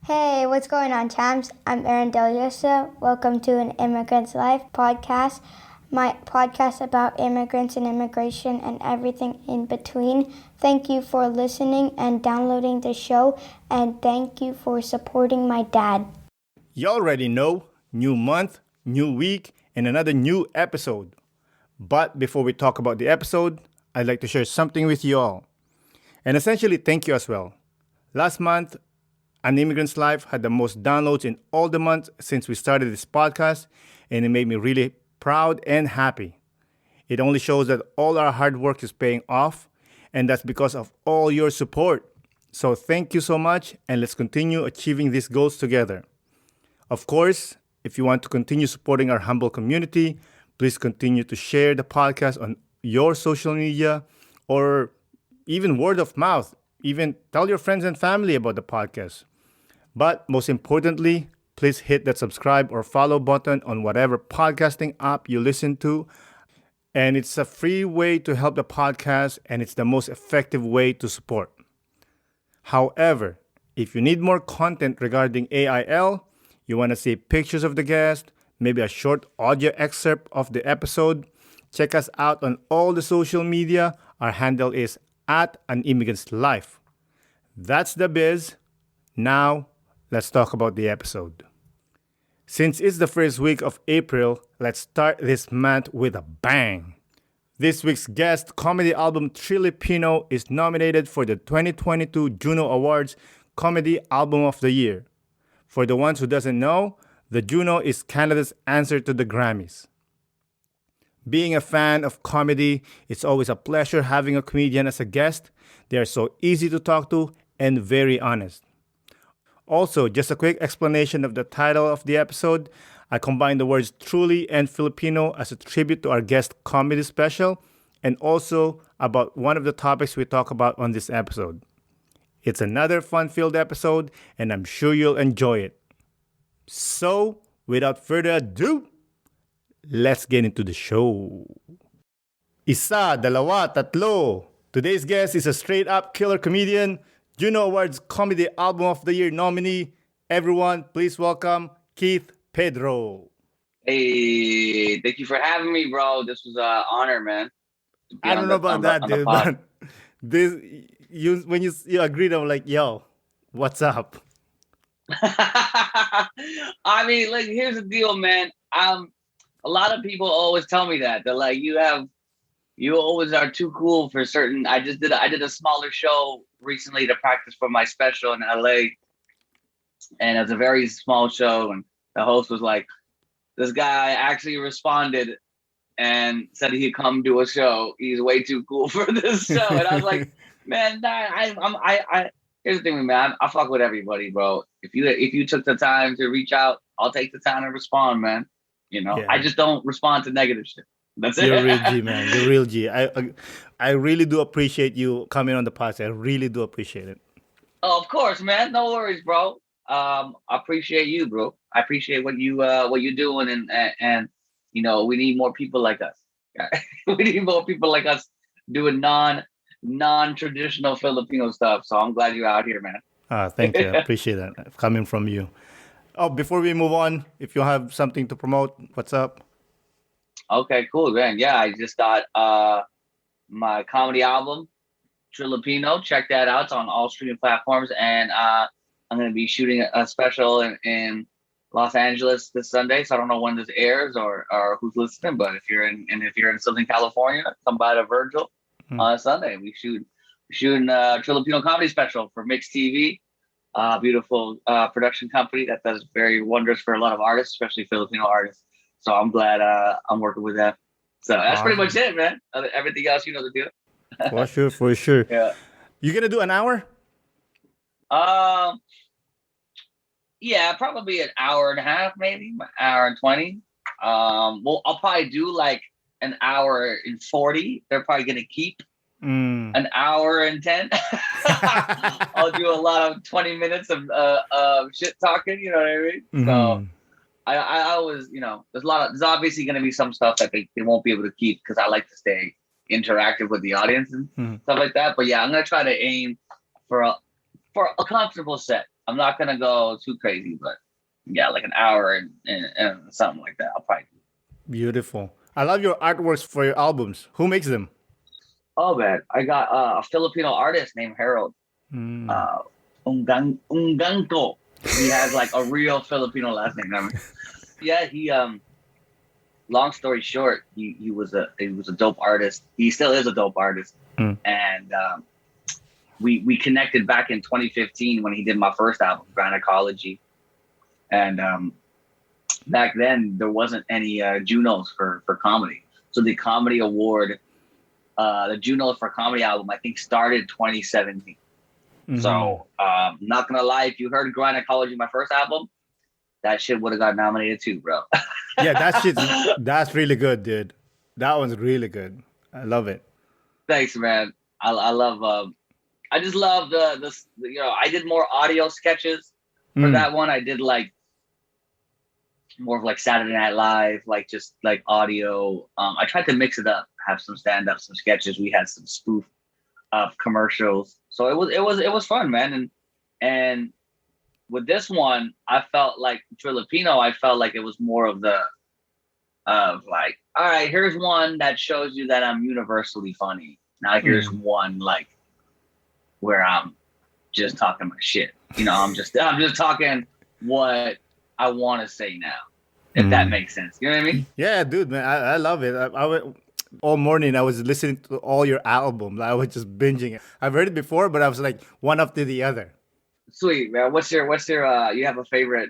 Hey, what's going on, champs? I'm Aaron Deliosa. Welcome to an Immigrant's Life podcast, my podcast about immigrants and immigration and everything in between. Thank you for listening and downloading the show, and thank you for supporting my dad. You already know, new month, new week, and another new episode. But before we talk about the episode, I'd like to share something with you all. And essentially, thank you as well. Last month, An Immigrant's Life had the most downloads in all the months since we started this podcast, and it made me really proud and happy. It only shows that all our hard work is paying off, and that's because of all your support. So thank you so much, and let's continue achieving these goals together. Of course, if you want to continue supporting our humble community, please continue to share the podcast on your social media or even word of mouth. Even tell your friends and family about the podcast. But most importantly, please hit that subscribe or follow button on whatever podcasting app you listen to. And it's a free way to help the podcast, and it's the most effective way to support. However, if you need more content regarding AIL, you want to see pictures of the guest, maybe a short audio excerpt of the episode, check us out on all the social media. Our handle is at An Immigrant's Life. That's the biz. Now, let's talk about the episode. Since it's the first week of April, let's start this month with a bang. This week's guest comedy album Trillipino is nominated for the 2022 JUNO Awards Comedy Album of the Year. For the ones who doesn't know, the JUNO is Canada's answer to the Grammys. Being a fan of comedy, it's always a pleasure having a comedian as a guest. They are so easy to talk to and very honest. Also, just a quick explanation of the title of the episode. I combined the words truly and Filipino as a tribute to our guest comedy special and also about one of the topics we talk about on this episode. It's another fun-filled episode and I'm sure you'll enjoy it. So, without further ado, let's get into the show. Isa, dalawa, tatlo. Today's guest is a straight-up killer comedian, JUNO Awards Comedy Album of the Year nominee. Everyone, please welcome Keith Pedro. Hey, thank you for having me, bro. This was an honor, man. I don't know about that, dude, but when you agreed, I'm like, yo, what's up? I mean, like, here's the deal, man. A lot of people always tell me that. They're like, you always are too cool for certain. I did a smaller show recently to practice for my special in LA. And it was a very small show. And the host was like, this guy actually responded and said he'd come do a show. He's way too cool for this show. And I was like, man, here's the thing, man. I fuck with everybody, bro. If you took the time to reach out, I'll take the time to respond, man. You know, yeah. I just don't respond to negative shit. That's it. You're a real G, man. You're a real G. I really do appreciate you coming on the podcast. I really do appreciate it. Oh, of course, man. No worries, bro. I appreciate you, bro. I appreciate what you're doing, and you know, we need more people like us. We need more people like us doing non-traditional Filipino stuff. So I'm glad you're out here, man. Thank you. I appreciate that coming from you. Oh, before we move on, if you have something to promote, what's up? Okay, cool, man. Yeah, I just got my comedy album, Trulypino. Check that out. It's on all streaming platforms. And I'm going to be shooting a special in Los Angeles this Sunday. So I don't know when this airs or who's listening, but if you're in Southern California, come by to Virgil on Sunday. We're shooting a Trulypino comedy special for Mix TV. Beautiful production company that does very wonders for a lot of artists, especially Filipino artists. So I'm glad I'm working with them. So that's pretty much it, man. Everything else, you know the deal. For sure. Yeah. You gonna do an hour? Yeah, probably an hour and a half, maybe an hour and 20. Well, I'll probably do like an hour and 40. They're probably gonna keep an hour and 10. I'll do a lot of 20 minutes of shit talking. You know what I mean? Mm-hmm. So I always, you know, there's obviously going to be some stuff that they won't be able to keep because I like to stay interactive with the audience and stuff like that. But yeah, I'm going to try to aim for a comfortable set. I'm not gonna go too crazy, but yeah, like an hour and something like that. I'll probably. Beautiful. I love your artworks for your albums. Who makes them? Oh man, I got a Filipino artist named Harold. Mm. Unganto. He has like a real Filipino last name. Remember? Yeah, he long story short, he was a dope artist. He still is a dope artist. Mm. And we connected back in 2015 when he did my first album, Gynecology. And back then there wasn't any JUNOs for comedy. So the comedy award, the JUNOs for comedy album, I think started 2017. Mm-hmm. So not gonna lie, if you heard Gynecology, my first album, that shit would have got nominated too, bro. Yeah, that's really good, dude. That one's really good. I love it. Thanks, man. I love I just love the I did more audio sketches for that one. I did like more of like Saturday Night Live, like just like audio. I tried to mix it up, have some stand-up, some sketches. We had some spoof of commercials. So it was fun, man. And with this one, I felt like Trillipino, I felt like it was more of like, all right, here's one that shows you that I'm universally funny. Now here's one like where I'm just talking my shit. I'm just talking what I want to say now, if that makes sense. You know what I mean? Yeah, dude, man, I love it. All morning I was listening to all your albums. I was just binging it. I've heard it before, but I was like one after the other. Sweet, man. What's your you have a favorite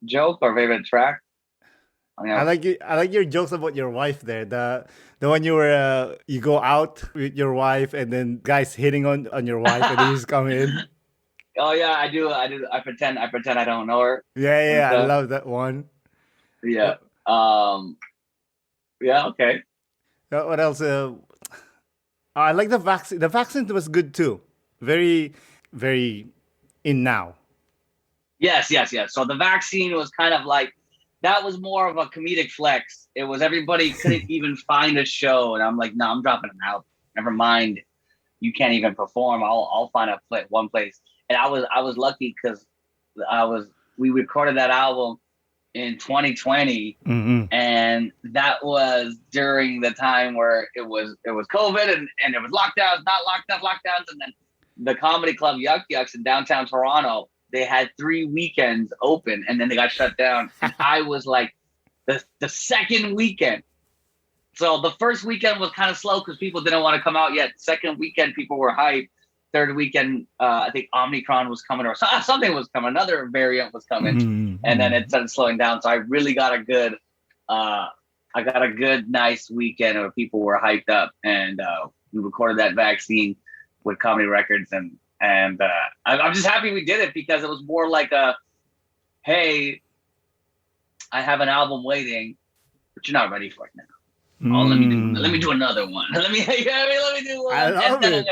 joke or favorite track? I like your jokes about your wife there. The one you go out with your wife and then guys hitting on your wife and then you just come in. Oh yeah, I do. I pretend I don't know her. Yeah, I love that one. Yeah. Yeah, okay. What else? I like the vaccine. The vaccine was good too. Very, very in now. Yes. So the vaccine was kind of like, that was more of a comedic flex. It was everybody couldn't even find a show. And I'm like, no, I'm dropping them out. Never mind. You can't even perform. I'll find one place. And I was lucky because we recorded that album in 2020, and that was during the time where it was COVID and it was lockdowns, and then the comedy club Yuck Yucks in downtown Toronto, they had 3 weekends open and then they got shut down. And I was like the second weekend. So the first weekend was kind of slow because people didn't want to come out yet. Second weekend, people were hyped. Third weekend, I think Omicron was coming or something was coming. Another variant was coming, and then it started slowing down. So I really got a good, nice weekend where people were hyped up, and we recorded that vaccine with Comedy Records, and I'm just happy we did it because it was more like a, hey, I have an album waiting, but you're not ready for it now. Oh, let me do another one. Let me do one. I love it.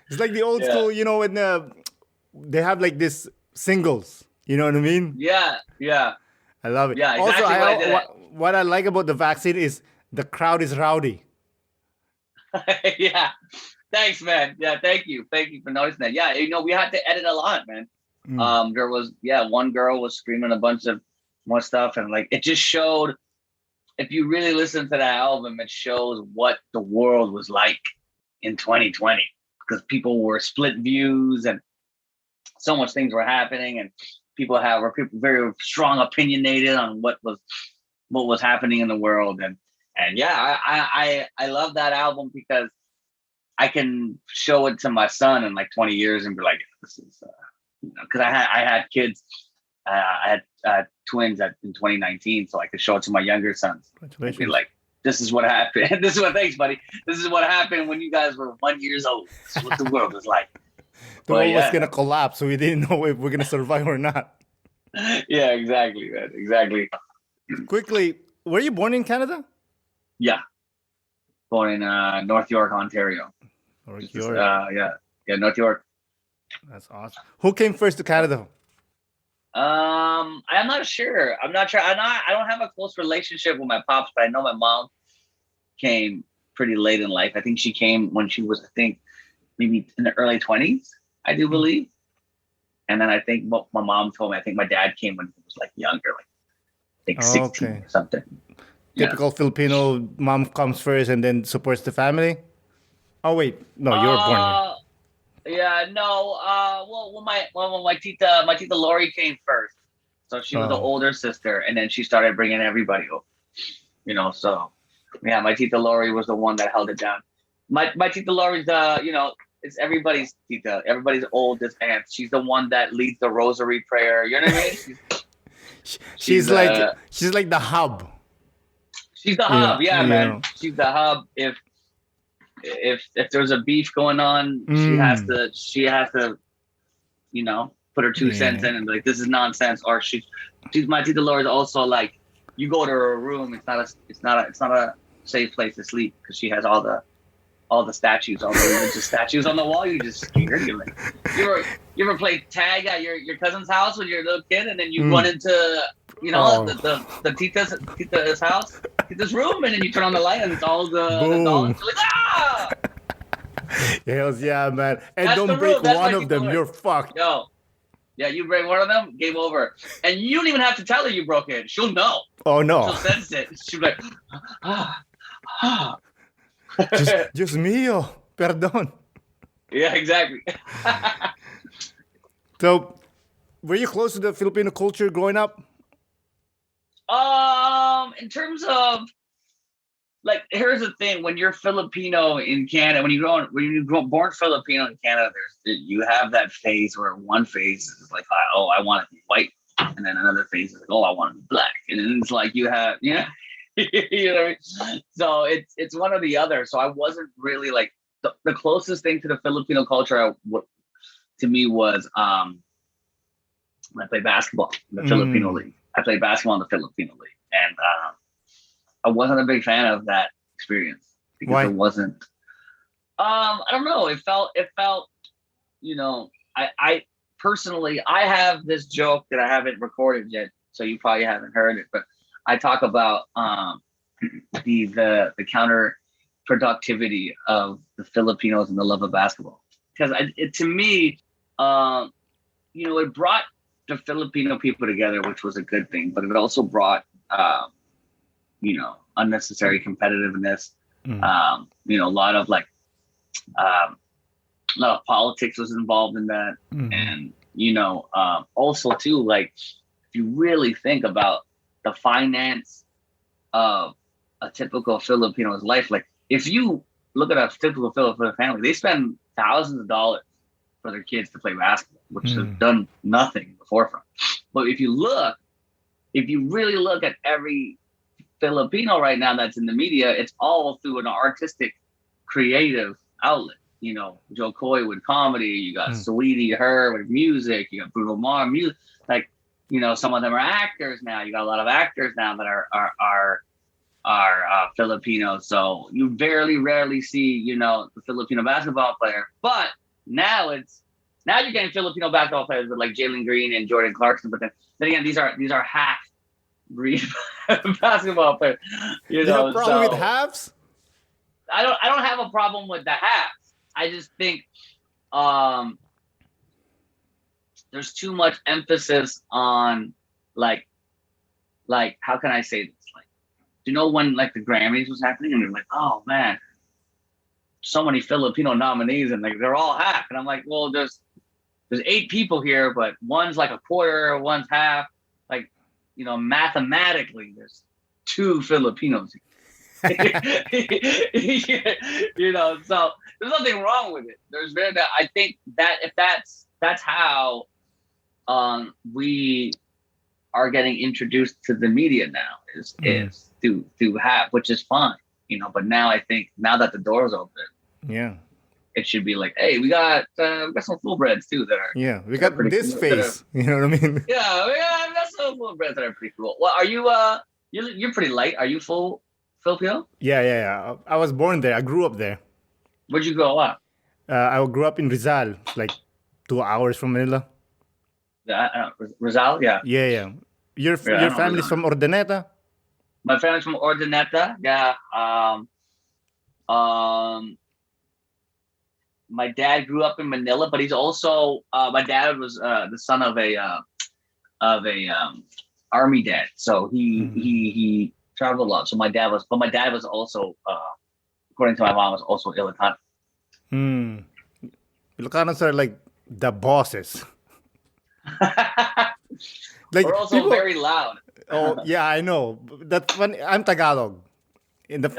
It's like the old school, when they have like this singles. You know what I mean? Yeah. I love it. Yeah, exactly. Also, what I like about the vaccine is the crowd is rowdy. Yeah. Thanks, man. Yeah, thank you for noticing that. Yeah, we had to edit a lot, man. There was one girl was screaming a bunch of more stuff, and like it just showed. If you really listen to that album, it shows what the world was like in 2020 because people were split views and so much things were happening, and people were very strong opinionated on what was happening in the world, and yeah, I love that album because I can show it to my son in like 20 years and be like, this is because I had kids. I had twins in 2019, so I could show it to my younger sons. Congratulations. Be like, this is what happened. Thanks, buddy. This is what happened when you guys were 1 year old. This is what the world was like. The world was going to collapse, so we didn't know if we're going to survive or not. Yeah, exactly, man. Exactly. Quickly, were you born in Canada? Yeah. Born in North York, Ontario. North York. Yeah, North York. That's awesome. Who came first to Canada? I'm not sure. I don't have a close relationship with my pops, but I know my mom came pretty late in life. I think she came when she was, maybe in the early 20s, I do believe. And then I think what my mom told me, I think my dad came when he was like younger, like 16 or something. Typical Filipino mom comes first and then supports the family. Oh wait, no, you were born here. Yeah, no. Well, my tita Lori came first, so she was the older sister, and then she started bringing everybody over. You know, so yeah, my tita Lori was the one that held it down. My tita Lori's it's everybody's tita, everybody's oldest aunt. She's the one that leads the rosary prayer. You know what I mean? She's like the hub. She's the hub, man. She's the hub. If there's a beef going on, she has to, put her 2 cents in and be like, this is nonsense. Or she's my tita Laura is also like, you go to her room, it's not a safe place to sleep because she has all the statues, all the religious statues on the wall. You just scared. You're like, you ever play tag at your cousin's house when you're a little kid, and then you run into the tita's house, tita's room, and then you turn on the light and it's all the dolls. You're like, ah! Hells yeah, man! And don't break one of them, you're fucked. Yo, yeah, you break one of them, game over. And you don't even have to tell her you broke it. She'll know. Oh no! She'll sense it. She'll be like, Dios mío, perdón. Yeah, exactly. So, were you close to the Filipino culture growing up? In terms of, like, here's the thing: when you're Filipino in Canada, when you grow born Filipino in Canada, you have that phase where one phase is like, oh, I want to be white, and then another phase is like, oh, I want to be black, and then it's like you have, you know what I mean? So it's one or the other. So I wasn't really like the closest thing to the Filipino culture to me was when I played basketball in the Filipino League. I played basketball in the Filipino League, and I wasn't a big fan of that experience because Why? It wasn't. I don't know. It felt. I personally, I have this joke that I haven't recorded yet, so you probably haven't heard it, but I talk about the counterproductivity of the Filipinos and the love of basketball, because to me, it brought the Filipino people together, which was a good thing, but it also brought unnecessary competitiveness. A lot of politics was involved in that, and also too, like, if you really think about the finance of a typical Filipino's life, like if you look at a typical Filipino family, they spend thousands of dollars for their kids to play basketball, which have done nothing in the forefront. But if you really look at every Filipino right now that's in the media, it's all through an artistic, creative outlet. Joe Coy with comedy, you got Sweetie, her with music, you got Bruno Mars music, like. Some of them are actors now. You got a lot of actors now that are Filipinos. So you rarely see, the Filipino basketball player. But now you're getting Filipino basketball players with like Jalen Green and Jordan Clarkson. But then again, these are half breed basketball players. You have a problem with halves? I don't have a problem with the halves. I just think there's too much emphasis on like how can I say this? Like, when like the Grammys was happening and they're like, oh man, so many Filipino nominees and like they're all half, and I'm like, well, there's 8 people here, but one's like a quarter, one's half. Like, mathematically, there's 2 Filipinos. So there's nothing wrong with it. I think that if that's how we are getting introduced to the media now is through half, which is fine, but now I think now that the door's open, it should be like, hey, we got some full breads too that are we got this cool, face, you know what I mean? We got some full breads that are pretty cool. Well, are you you're pretty light. Are you full Filipino? Yeah. I was born there. I grew up there. Where'd you grow up? I grew up in Rizal, like 2 hours from Manila. Rizal, yeah. Yeah. Your family's from Urdaneta? My family's from Urdaneta, yeah. my dad grew up in Manila, but he's also my dad was the son of a army dad, so he traveled a lot. So my dad was also according to my mom was also Ilocano. Ilocanos are like the bosses. Like We're also people, very loud. oh yeah, I know. That's funny. I'm Tagalog. There's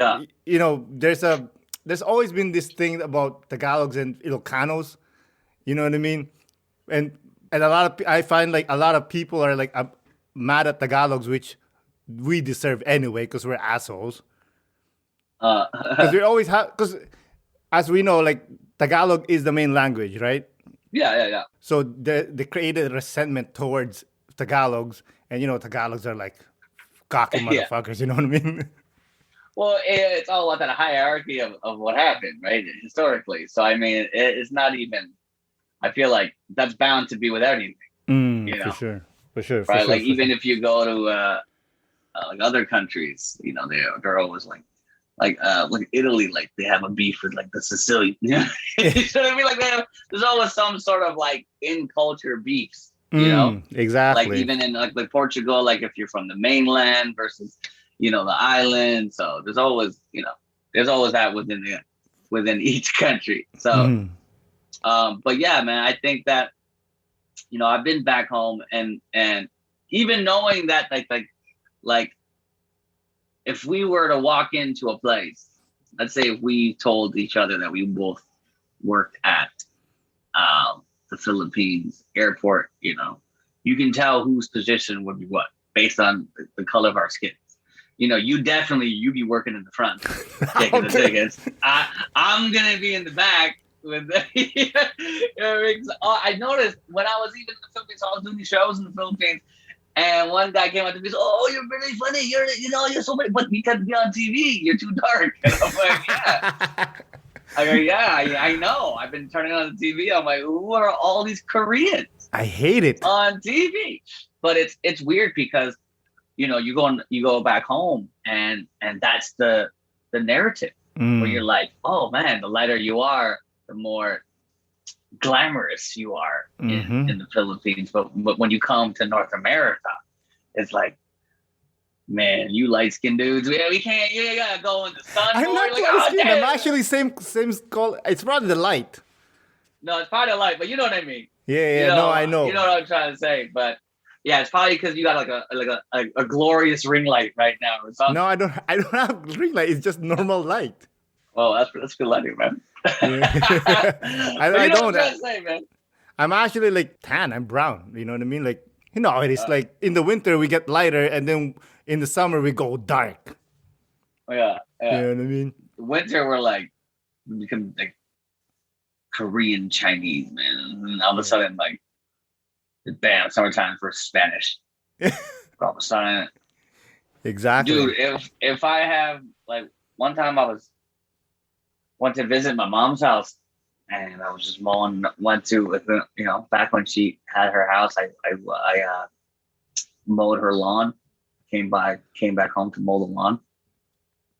always been this thing about Tagalogs and Ilocanos. You know what I mean? And I find like a lot of people are like mad at Tagalogs, which we deserve anyway because we're assholes. Because we always have, because as we know, like Tagalog is the main language, right? Yeah. So they created resentment towards Tagalogs, and Tagalogs are like cocky motherfuckers. You know what I mean? Well, it's all about that hierarchy of what happened, right? Historically. So I mean, it's not even. I feel like that's bound to be with anything. For sure. Right? Like even if you go to like other countries, they're always like Italy, like they have a beef with like the Sicilian. You know what I mean? Like there's always some sort of like in culture beefs. Exactly. Like even in like Portugal, like if you're from the mainland versus the island. So there's always that within each country. So but yeah, man, I think that I've been back home and even knowing that like if we were to walk into a place, let's say if we told each other that we both worked at the Philippines airport, you can tell whose position would be what based on the color of our skins. You be working in the front, taking the tickets. I'm gonna be in the back with I noticed when I was even in the Philippines, I was doing these shows in the Philippines. And one guy came up to me and said, "Oh, you're really funny. You're so funny, but you can't be on TV. You're too dark." And I'm like, "Yeah." I go, "Yeah, I know. I've been turning on the TV. I'm like, who are all these Koreans? I hate it on TV." But it's weird because you go back home and that's the narrative where you're like, "Oh man, the lighter you are, the more glamorous you are in the Philippines." But when you come to North America, it's like, man, you light skinned dudes, we can't. You gotta go in the sun. I'm not light skinned. I'm actually same color. It's probably the light. No, it's probably the light, but you know what I mean. Yeah. No, I know. You know what I'm trying to say, but yeah, it's probably because you got like a glorious ring light right now or something. No, I don't have ring light. It's just normal light. Well, that's good lighting, man. Yeah. I don't. What I'm trying to say, man. I'm actually like tan. I'm brown. You know what I mean? Like it is like in the winter we get lighter, and then in the summer we go dark. Yeah. You know what I mean? Winter we become like Korean Chinese, man, and all of a sudden like, bam, summertime for Spanish. All of a sudden, exactly, dude. If I have like one time went to visit my mom's house, and I was just went to back when she had her house, I mowed her lawn, came back home to mow the lawn,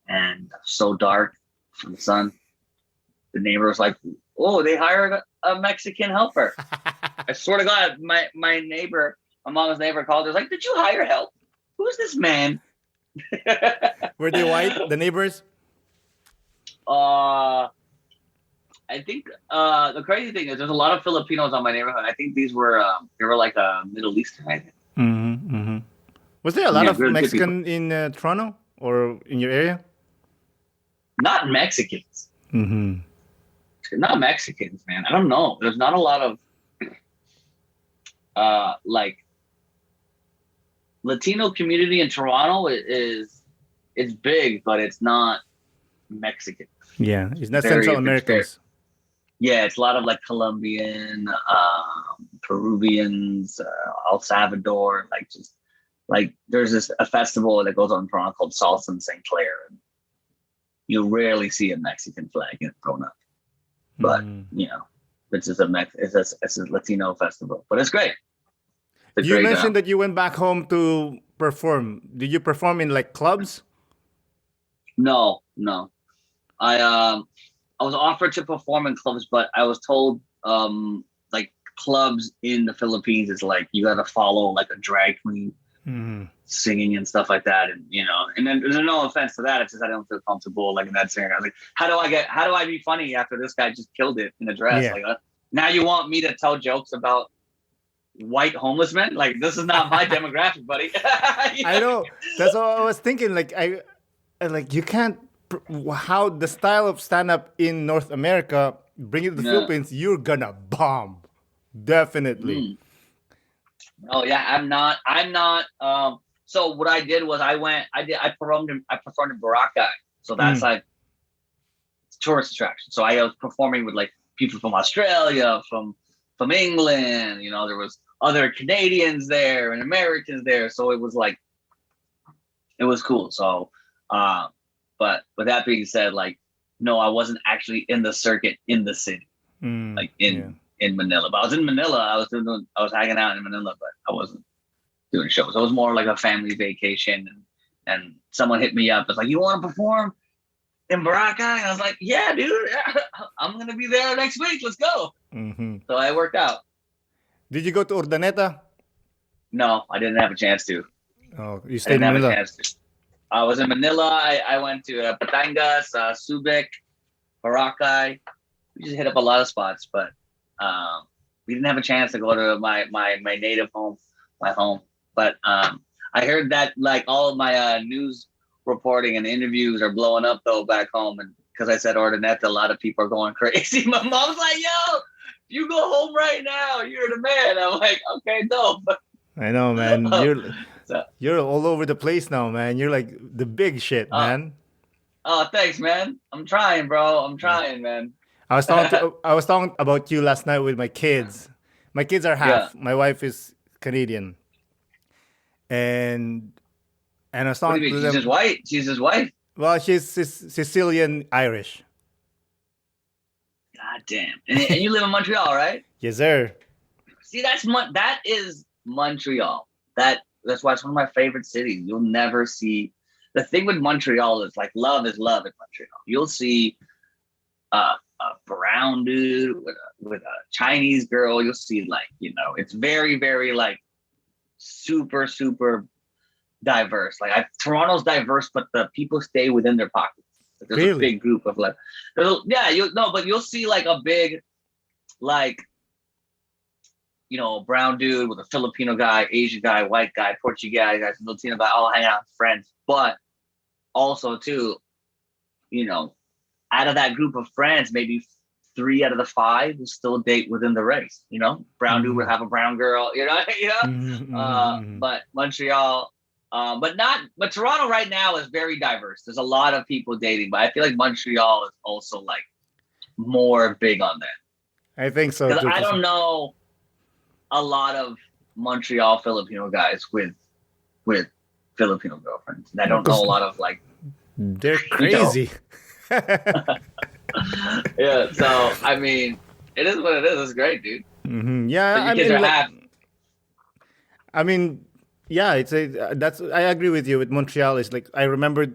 and so dark from the sun. The neighbor was like, "Oh, they hired a Mexican helper." I swear to God, my mom's neighbor called her, like, "Did you hire help? Who's this man?" Were they white, the neighbors? I think the crazy thing is there's a lot of Filipinos on my neighborhood. I think these were they were like Middle Eastern, I think. Was there a lot of Mexican in Toronto or in your area? Not Mexicans. Not Mexicans, man. I don't know. There's not a lot of like Latino community in Toronto is big, but it's not Mexican. Yeah, it's not Central Americans. Yeah, it's a lot of like Colombian, Peruvians, El Salvador. Like just like there's a festival that goes on in Toronto called Salsa in St. Clair, and you rarely see a Mexican flag thrown up. But it's just it's a Latino festival, but it's great. You mentioned that you went back home to perform. Did you perform in like clubs? No. I was offered to perform in clubs, but I was told like clubs in the Philippines is like you got to follow like a drag queen singing and stuff like that, and and then there's no offense to that. It's just I don't feel comfortable like in that scenario. I was like, how do I be funny after this guy just killed it in a dress? Yeah. Like now you want me to tell jokes about white homeless men? Like this is not my demographic, buddy. I know. That's what I was thinking. Like like you can't. How the style of stand up in North America, bring it to the Philippines, you're gonna bomb, definitely. Oh yeah, I'm not. So what I did was I performed in Boracay. So that's like tourist attraction. So I was performing with like people from Australia, from England. There was other Canadians there and Americans there. So it was like, it was cool. So, but with that being said, like, no, I wasn't actually in the circuit in the city, like in Manila. But I was in Manila. I was hanging out in Manila, but I wasn't doing shows. It was more like a family vacation, and someone hit me up. It's like, you want to perform in Boracay? And I was like, yeah, dude, I'm gonna be there next week. Let's go. So it worked out. Did you go to Urdaneta? No, I didn't have a chance to. Oh, you stayed in Manila. I was in Manila. I went to Batangas, Subic, Boracay. We just hit up a lot of spots, but we didn't have a chance to go to my native home, my home. But I heard that like all of my news reporting and interviews are blowing up though back home, and because I said Urdaneta, a lot of people are going crazy. My mom's like, "Yo, you go home right now. You're the man." I'm like, "Okay, dope." I know, man. You're all over the place now, man. You're like the big shit, man. Oh, thanks, man. I'm trying, bro. I'm trying, man. I was talking about you last night with my kids. My kids are half. My wife is Canadian, and I was talking to them. She's his white. She's his wife. Well, she's Sicilian Irish. God damn. And you live in Montreal, right? Yes, sir. See, that is Montreal. That's why it's one of my favorite cities. You'll never see. The thing with Montreal is like love is love in Montreal. You'll see a brown dude with a Chinese girl. You'll see like, it's very, very like super, super diverse. Like Toronto's diverse, but the people stay within their pockets. Like, there's a big group of like, but you'll see like a big, like, brown dude with a Filipino guy, Asian guy, white guy, Portuguese guy, Latino guy, all hang out with friends. But also too, out of that group of friends, maybe 3 out of the 5 will still date within the race. Brown dude would have a brown girl. But Montreal, but Toronto right now is very diverse. There's a lot of people dating, but I feel like Montreal is also like more big on that. I think so. I don't know a lot of Montreal Filipino guys with Filipino girlfriends. And I don't know a lot of like. They're crazy. Yeah, so I mean, it is what it is. It's great, dude. Yeah, So I mean, yeah, I agree with you with Montreal. It's like I remember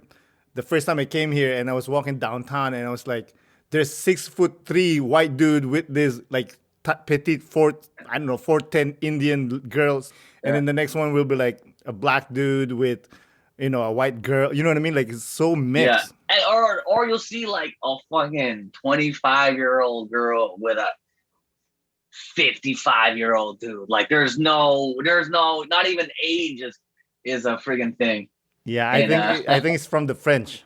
the first time I came here and I was walking downtown and I was like, there's 6'3" white dude with this like petite 4'10" Indian girls, and then the next one will be like a black dude with a white girl. You know what I mean? Like it's so mixed. Yeah, or you'll see like a fucking 25-year-old girl with a 55-year-old dude. Like there's no, not even age is a friggin' thing. Yeah, I think it's from the French.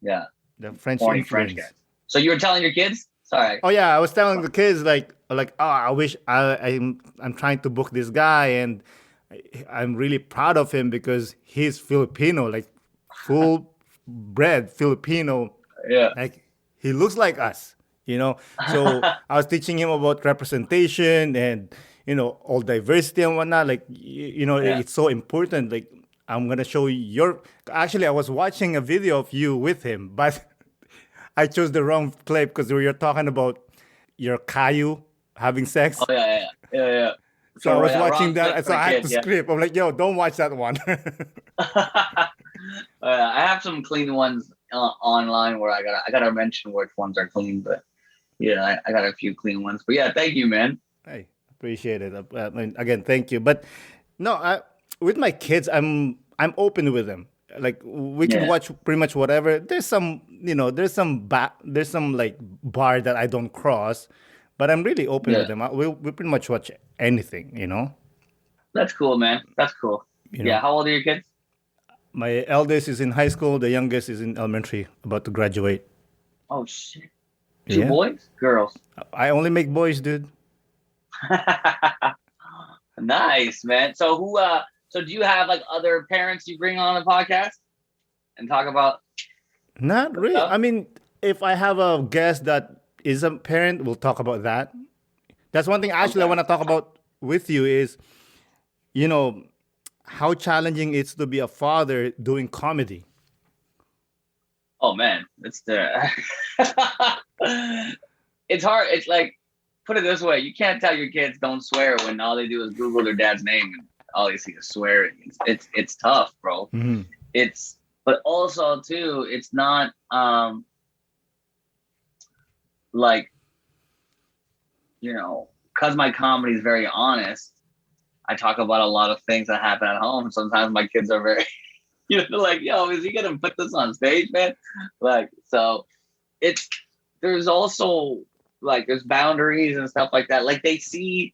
Yeah, the French French influence. guys. So you were telling your kids? Sorry. Oh yeah, I was telling the kids like I wish I'm trying to book this guy and I'm really proud of him because he's Filipino, like full bred Filipino. Yeah. Like he looks like us, So I was teaching him about representation and all diversity and whatnot. Like it's so important. Like I'm gonna show you Actually, I was watching a video of you with him, but I chose the wrong clip because we were talking about your Caillou having sex. Oh yeah. So I was watching that, so I had to script. I'm like, yo, don't watch that one. I have some clean ones online where I gotta mention which ones are clean, but yeah, I got a few clean ones. But yeah, thank you, man. Hey, appreciate it. Again, thank you. But no, with my kids, I'm open with them. Like we can Yeah, watch pretty much whatever. There's some, there's some like bar that I don't cross, but I'm really open with yeah, them. We pretty much watch anything. that's cool, man. That's cool. You Yeah, know. how old are your kids? My eldest is in high school. The youngest is in elementary, about to graduate. Oh shit, two Yeah, boys, girls. I only make boys, dude. Nice, man. So so do you have like other parents you bring on a podcast and talk about Not the really. stuff? I mean, if I have a guest that is a parent, we'll talk about that. That's one thing actually I Okay. want to talk about with you is, you know, how challenging it's to be a father doing comedy. Oh man, it's the it's hard. It's like put it this way: you can't tell your kids don't swear when all they do is Google their dad's name and all they see is swearing. It's tough, bro. Hmm. It's but also too, it's not like because my comedy is very honest. I talk about a lot of things that happen at home. Sometimes my kids are very, they're like, "Yo, is he gonna put this on stage, man?" Like, so it's there's also like there's boundaries and stuff like that. Like they see,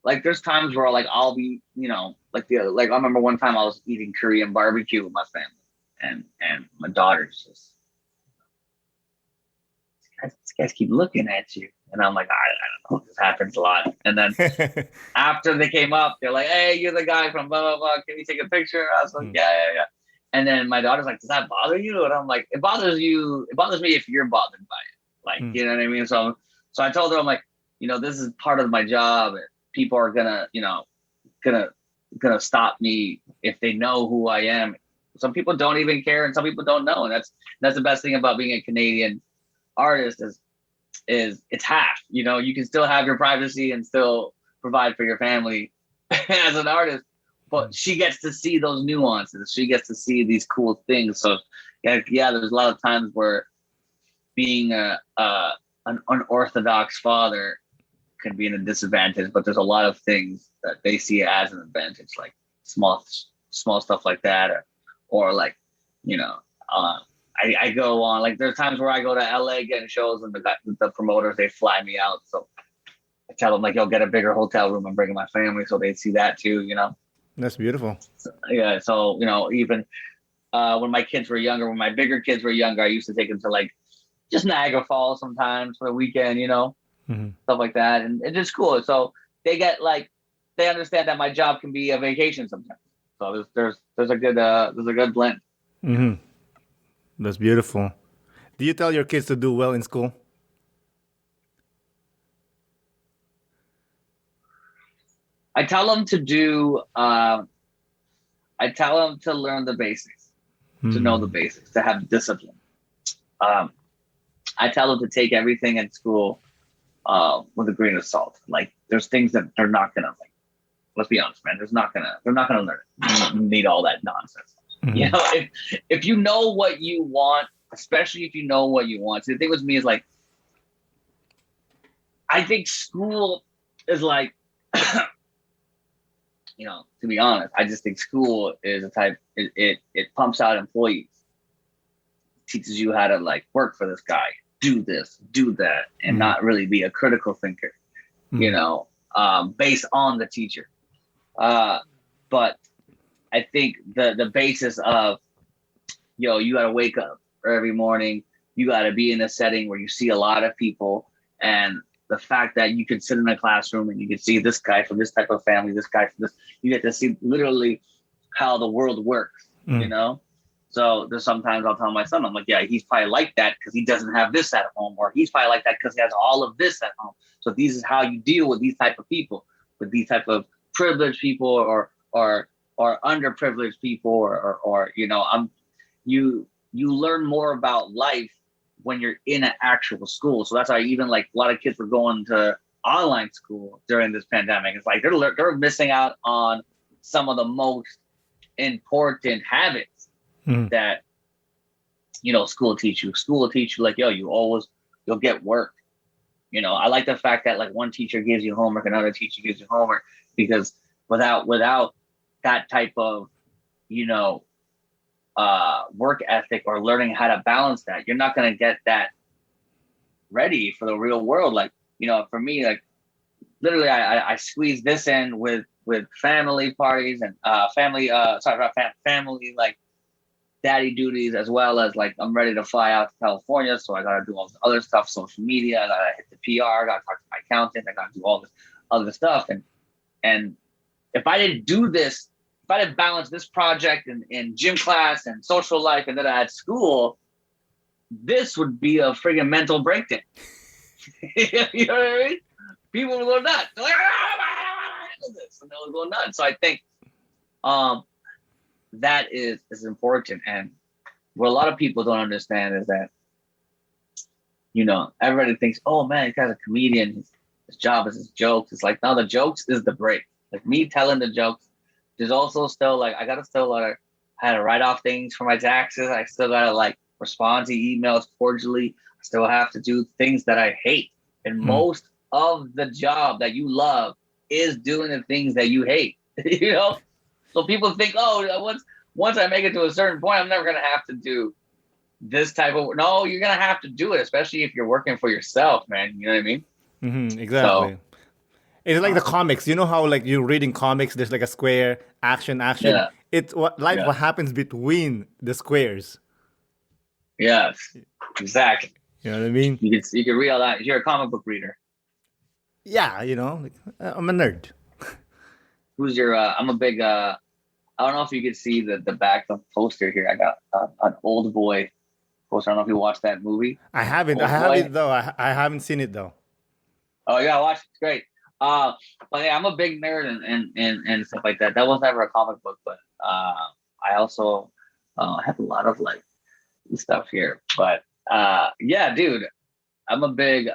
like there's times where like I'll be, like I remember one time I was eating Korean barbecue with my family, and my daughter's just, these guys keep looking at you, and I'm like, I don't know, this happens a lot, and then. After they came up, they're like, "Hey, you're the guy from blah blah blah. Can you take a picture?" I was like, "Yeah, yeah, yeah." And then my daughter's like, "Does that bother you?" And I'm like, "It bothers you. It bothers me if you're bothered by it. Like, Mm. you know what I mean?" So I told her, I'm like, this is part of my job. And people are gonna stop me if they know who I am. Some people don't even care, and some people don't know. And that's the best thing about being a Canadian artist is it's half. You can still have your privacy and still provide for your family as an artist, but she gets to see those nuances. She gets to see these cool things. So yeah, there's a lot of times where being an unorthodox father can be a disadvantage, but there's a lot of things that they see as an advantage, like small stuff like that, or like I go on, like there's times where I go to LA getting shows and the promoters, they fly me out. So I tell them like, "Yo, get a bigger hotel room. I'm bringing my family," so they see that too. That's beautiful. So, yeah. So even when my kids were younger, when my bigger kids were younger, I used to take them to like just Niagara Falls sometimes for the weekend, Hmm. stuff like that, and it's just cool. So they they understand that my job can be a vacation sometimes. So there's a good blend. Hmm. That's beautiful. Do you tell your kids to do well in school? I tell them to do. I tell them to learn the basics, to know the Hmm. basics, to have discipline. Um, I tell them to take everything in school with a grain of salt. Like there's things that they're not gonna like. Let's be honest, man. They're not gonna learn it. You need all that nonsense. Hmm. If you know what you want, especially if you know what you want. So the thing with me is like, I think school is like, to be honest, I just think school is a type. It pumps out employees, teaches you how to like work for this guy, do this, do that, and not really be a critical thinker. Based on the teacher. But I think the basis of you got to wake up every morning. You got to be in a setting where you see a lot of people, and the fact that you can sit in a classroom and you can see this guy from this type of family, this guy from this, you get to see literally how the world works. So there's sometimes I'll tell my son, I'm like, yeah, he's probably like that because he doesn't have this at home, or he's probably like that because he has all of this at home. So this is how you deal with these type of people, with these type of privileged people, or underprivileged people, or you learn more about life when you're in an actual school. So that's why even like a lot of kids were going to online school during this pandemic. It's like they're missing out on some of the most important habits Hmm. that school will teach you. School will teach you like, yo, you'll get work. I like the fact that like one teacher gives you homework, another teacher gives you homework, because without that type of, work ethic or learning how to balance that, you're not going to get that ready for the real world. Like, for me, like literally I squeeze this in with family parties and family like daddy duties, as well as like I'm ready to fly out to California, so I gotta do all this other stuff, social media, I gotta hit the PR, I gotta talk to my accountant, I gotta do all this other stuff. And if I didn't do this, if I didn't balance this project in gym class and social life, and then I had school, this would be a friggin' mental breakdown. You know what I mean? People would go nuts. They're like, and they'll go nuts. So I think that is important. And what a lot of people don't understand is that, everybody thinks, oh man, this guy's a comedian. His job is his jokes. It's like, no, the jokes is the break. Like me telling the jokes. There's also still like, I had to write off things for my taxes. I still gotta like respond to emails cordially. I still have to do things that I hate. And most of the job that you love is doing the things that you hate. So people think, oh, once I make it to a certain point, I'm never gonna have to do this type of work. No, you're gonna have to do it, especially if you're working for yourself, man. You know what I mean? Mm-hmm, exactly. So, it's like the comics. You know how like you're reading comics, there's like a square, action. Yeah. It's what happens between the squares. Yes, exactly. You know what I mean? You can read all that. You're a comic book reader. Yeah, I'm a nerd. Who's your? I'm a big. I don't know if you could see the back of the poster here. I got an Old Boy poster. I don't know if you watched that movie. I haven't. I have it though. I haven't seen it though. Oh, you gotta watch it. It's great. But yeah, I'm a big nerd and stuff like that. That was never a comic book, but I also have a lot of like stuff here. But yeah, dude, I'm a big.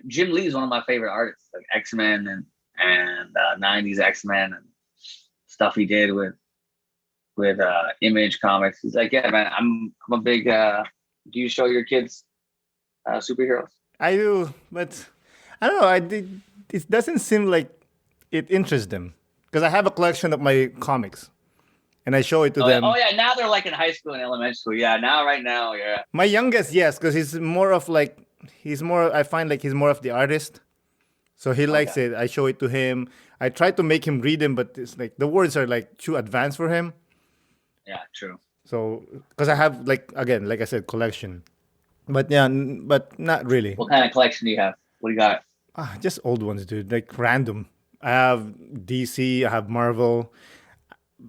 Jim Lee's one of my favorite artists, like X-Men and 90s X-Men and stuff he did with Image Comics. He's like, yeah, man, I'm a big. Do you show your kids superheroes? I do, but I don't know. It doesn't seem like it interests them, because I have a collection of my comics, and I show it to them. Oh yeah, now they're like in high school and elementary school. Yeah, right now, yeah. My youngest, yes, because he's more of like I find like he's more of the artist, so he likes it. I show it to him. I try to make him read them, but it's like the words are like too advanced for him. Yeah, true. So because I have like I said, collection, but yeah, but not really. What kind of collection do you have? What do you got? Just old ones, dude. Like random. I have DC. I have Marvel.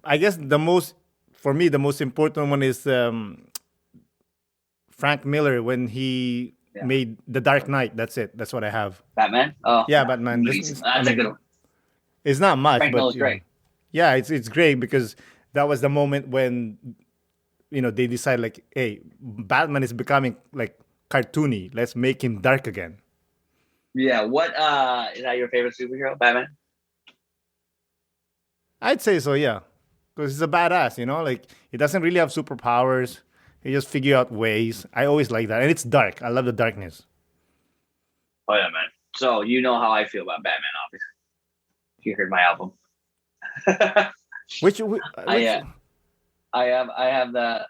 I guess the most important one is Frank Miller when he made The Dark Knight. That's it. That's what I have. Batman? Oh. Yeah, Batman. That's a good one. It's not much, Frank but Miller's great. Yeah, it's great because that was the moment when they decide like, hey, Batman is becoming like cartoony. Let's make him dark again. Yeah, what is that your favorite superhero, Batman? I'd say so, yeah. Because he's a badass, like he doesn't really have superpowers. He just figure out ways. I always like that. And it's dark. I love the darkness. Oh yeah, man. So you know how I feel about Batman, obviously. You heard my album. which I have the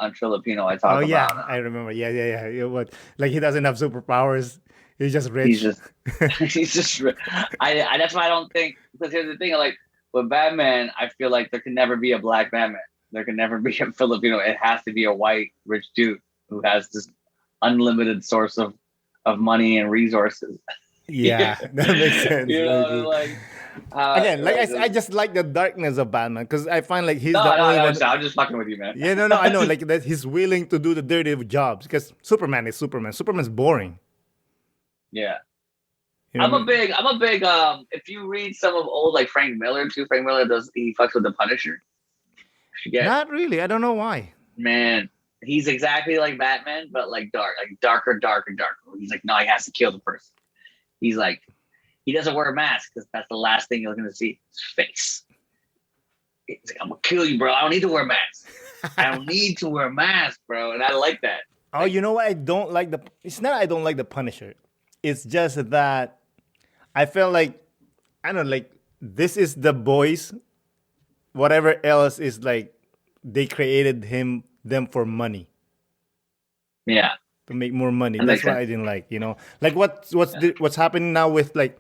on Trulypino I talk about. Oh yeah, I remember. Yeah. What? Like he doesn't have superpowers. He's just rich. He's just rich. That's why I don't think, because here's the thing, like with Batman, I feel like there can never be a black Batman. There can never be a Filipino. It has to be a white rich dude who has this unlimited source of money and resources. Yeah, that makes sense. Like again, like I just like the darkness of Batman because I find like he's the only one. I'm just fucking with you, man. Yeah, no, I know. Like that he's willing to do the dirty jobs because Superman is Superman. Superman's boring. Yeah. I'm a big if you read some of old like Frank Miller too, he fucks with the Punisher. Not really. I don't know why. Man, he's exactly like Batman, but like darker. He's like, no, he has to kill the person. He's like, he doesn't wear a mask because that's the last thing you're gonna see, his face. He's like, I'm gonna kill you, bro. I don't need to wear a mask. I don't need to wear a mask, bro. And I like that. Oh, you know what? I don't like the. It's not I don't like the Punisher. It's just that I felt like I don't know, like this is the boys. Whatever else is like, they created them for money Yeah. to make more money. That That's makes what sense. I didn't like. Like what's happening now with like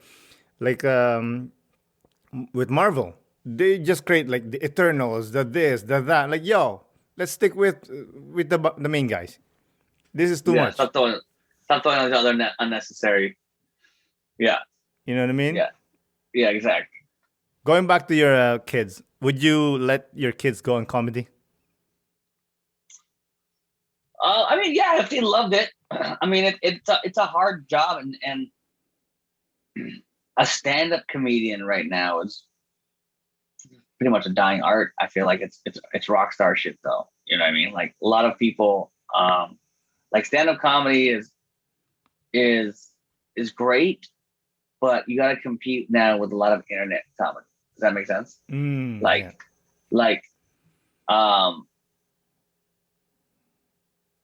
with Marvel. They just create like the Eternals, the this, the that. Like yo, let's stick with the main guys. This is too Yeah. much. Stop throwing those other unnecessary. Yeah. You know what I mean? Yeah. Yeah. Exactly. Going back to your kids, would you let your kids go on comedy? I mean, yeah, if they loved it. I mean, it's a hard job, and a stand-up comedian right now is pretty much a dying art. I feel like it's rock star shit, though. You know what I mean? Like a lot of people, like stand-up comedy is great, but you got to compete now with a lot of internet comedy. Does that make sense?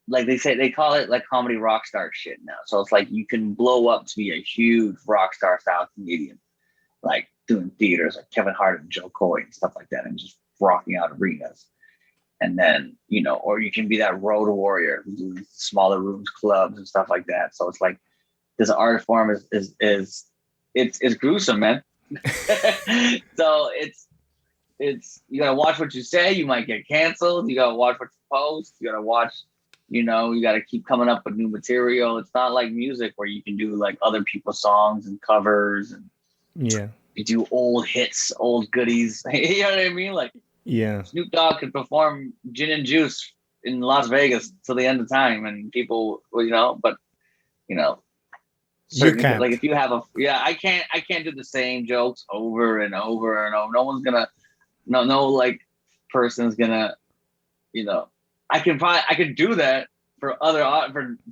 Like they call it like comedy rock star shit now. So it's like you can blow up to be a huge rock star style comedian, like doing theaters like Kevin Hart and Joe Coy and stuff like that, and just rocking out arenas. And then, or you can be that road warrior who does smaller rooms, clubs and stuff like that. So it's like this art form is gruesome, man. So it's you gotta watch what you say. You might get canceled. You gotta watch what you post. You gotta watch. You gotta keep coming up with new material. It's not like music where you can do like other people's songs and covers and you do old hits, old goodies. You know what I mean? Like Snoop Dogg could perform Gin and Juice in Las Vegas till the end of time, and people, but you can't. Like if you have I can't do the same jokes over and over and over. No one's gonna, no like person's gonna, I could do that for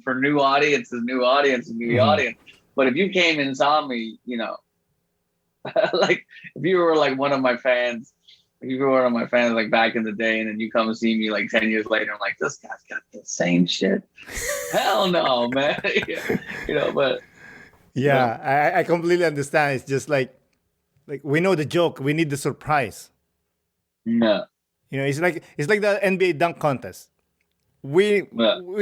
for new audience, new audience. But if you came and saw me, like if you were like one of my fans, like back in the day, and then you come and see me like 10 years later, I'm like, this guy's got the same shit. Hell no, man. But I completely understand. It's just like we know the joke, we need the surprise. No. It's like the NBA dunk contest. We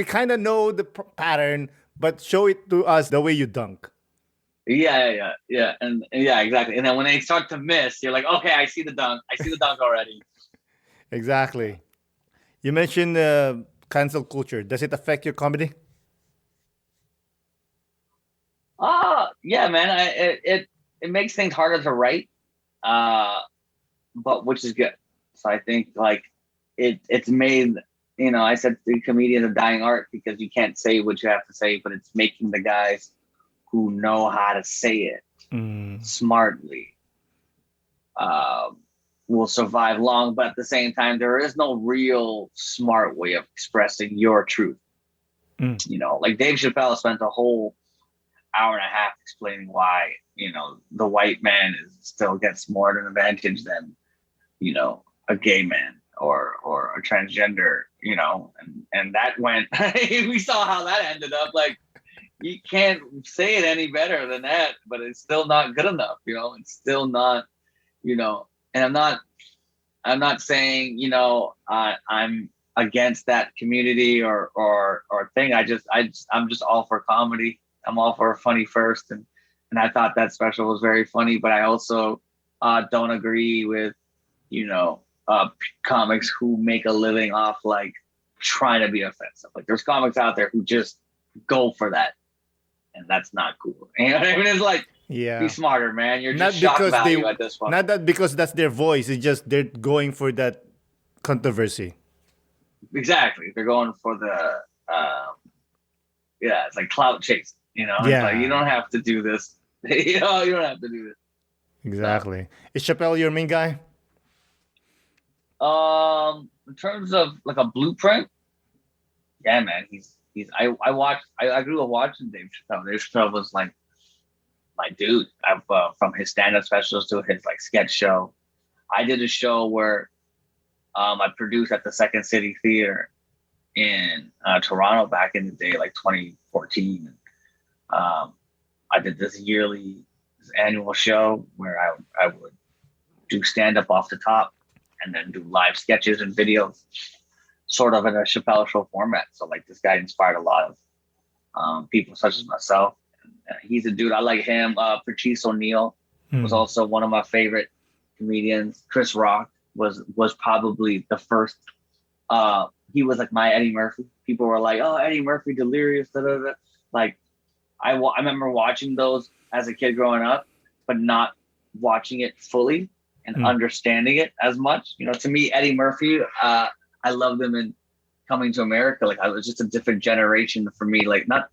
kind of know the pattern, but show it to us the way you dunk. Yeah, and exactly. And then when they start to miss, you're like, okay, I see the dunk already. Exactly. You mentioned cancel culture. Does it affect your comedy? Yeah, man. It makes things harder to write, but which is good. So I think like it's made. I said the comedian is a dying art because you can't say what you have to say, but it's making the guys who know how to say it smartly will survive long. But at the same time, there is no real smart way of expressing your truth. Like Dave Chappelle spent a whole hour and a half explaining why, the white man still gets more of an advantage than, a gay man or a transgender, and that went, we saw how that ended up. Like, you can't say it any better than that, but it's still not good enough. It's still not, and I'm not saying, I'm against that community or thing. I'm just all for comedy. I'm all for funny first. And I thought that special was very funny, but I also don't agree with, comics who make a living off like trying to be offensive. Like there's comics out there who just go for that. And that's not cool. You know what I mean? It's like, be smarter, man. You're just shock value at this point. Not that because that's their voice. It's just they're going for that controversy. Exactly. They're going for the, it's like clout chasing. It's like, you don't have to do this. You don't have to do this. Exactly. Is Chappelle your main guy? In terms of like a blueprint, yeah, man, I grew up watching Dave Chappelle. Dave Chappelle was like my dude. From his stand-up specials to his like sketch show. I did a show where I produced at the Second City Theater in Toronto back in the day, like 2014. I did this annual show where I would do stand up off the top and then do live sketches and videos, sort of in a Chappelle Show format. So like this guy inspired a lot of people such as myself. He's a dude. I like him. Patrice O'Neill was also one of my favorite comedians. Chris Rock was probably the first. He was like my Eddie Murphy. People were like, "Oh, Eddie Murphy, delirious." Da, da, da. Like, I remember watching those as a kid growing up, but not watching it fully and understanding it as much. You know, to me, Eddie Murphy, I loved him in Coming to America. Like, I was just a different generation for me. Like, not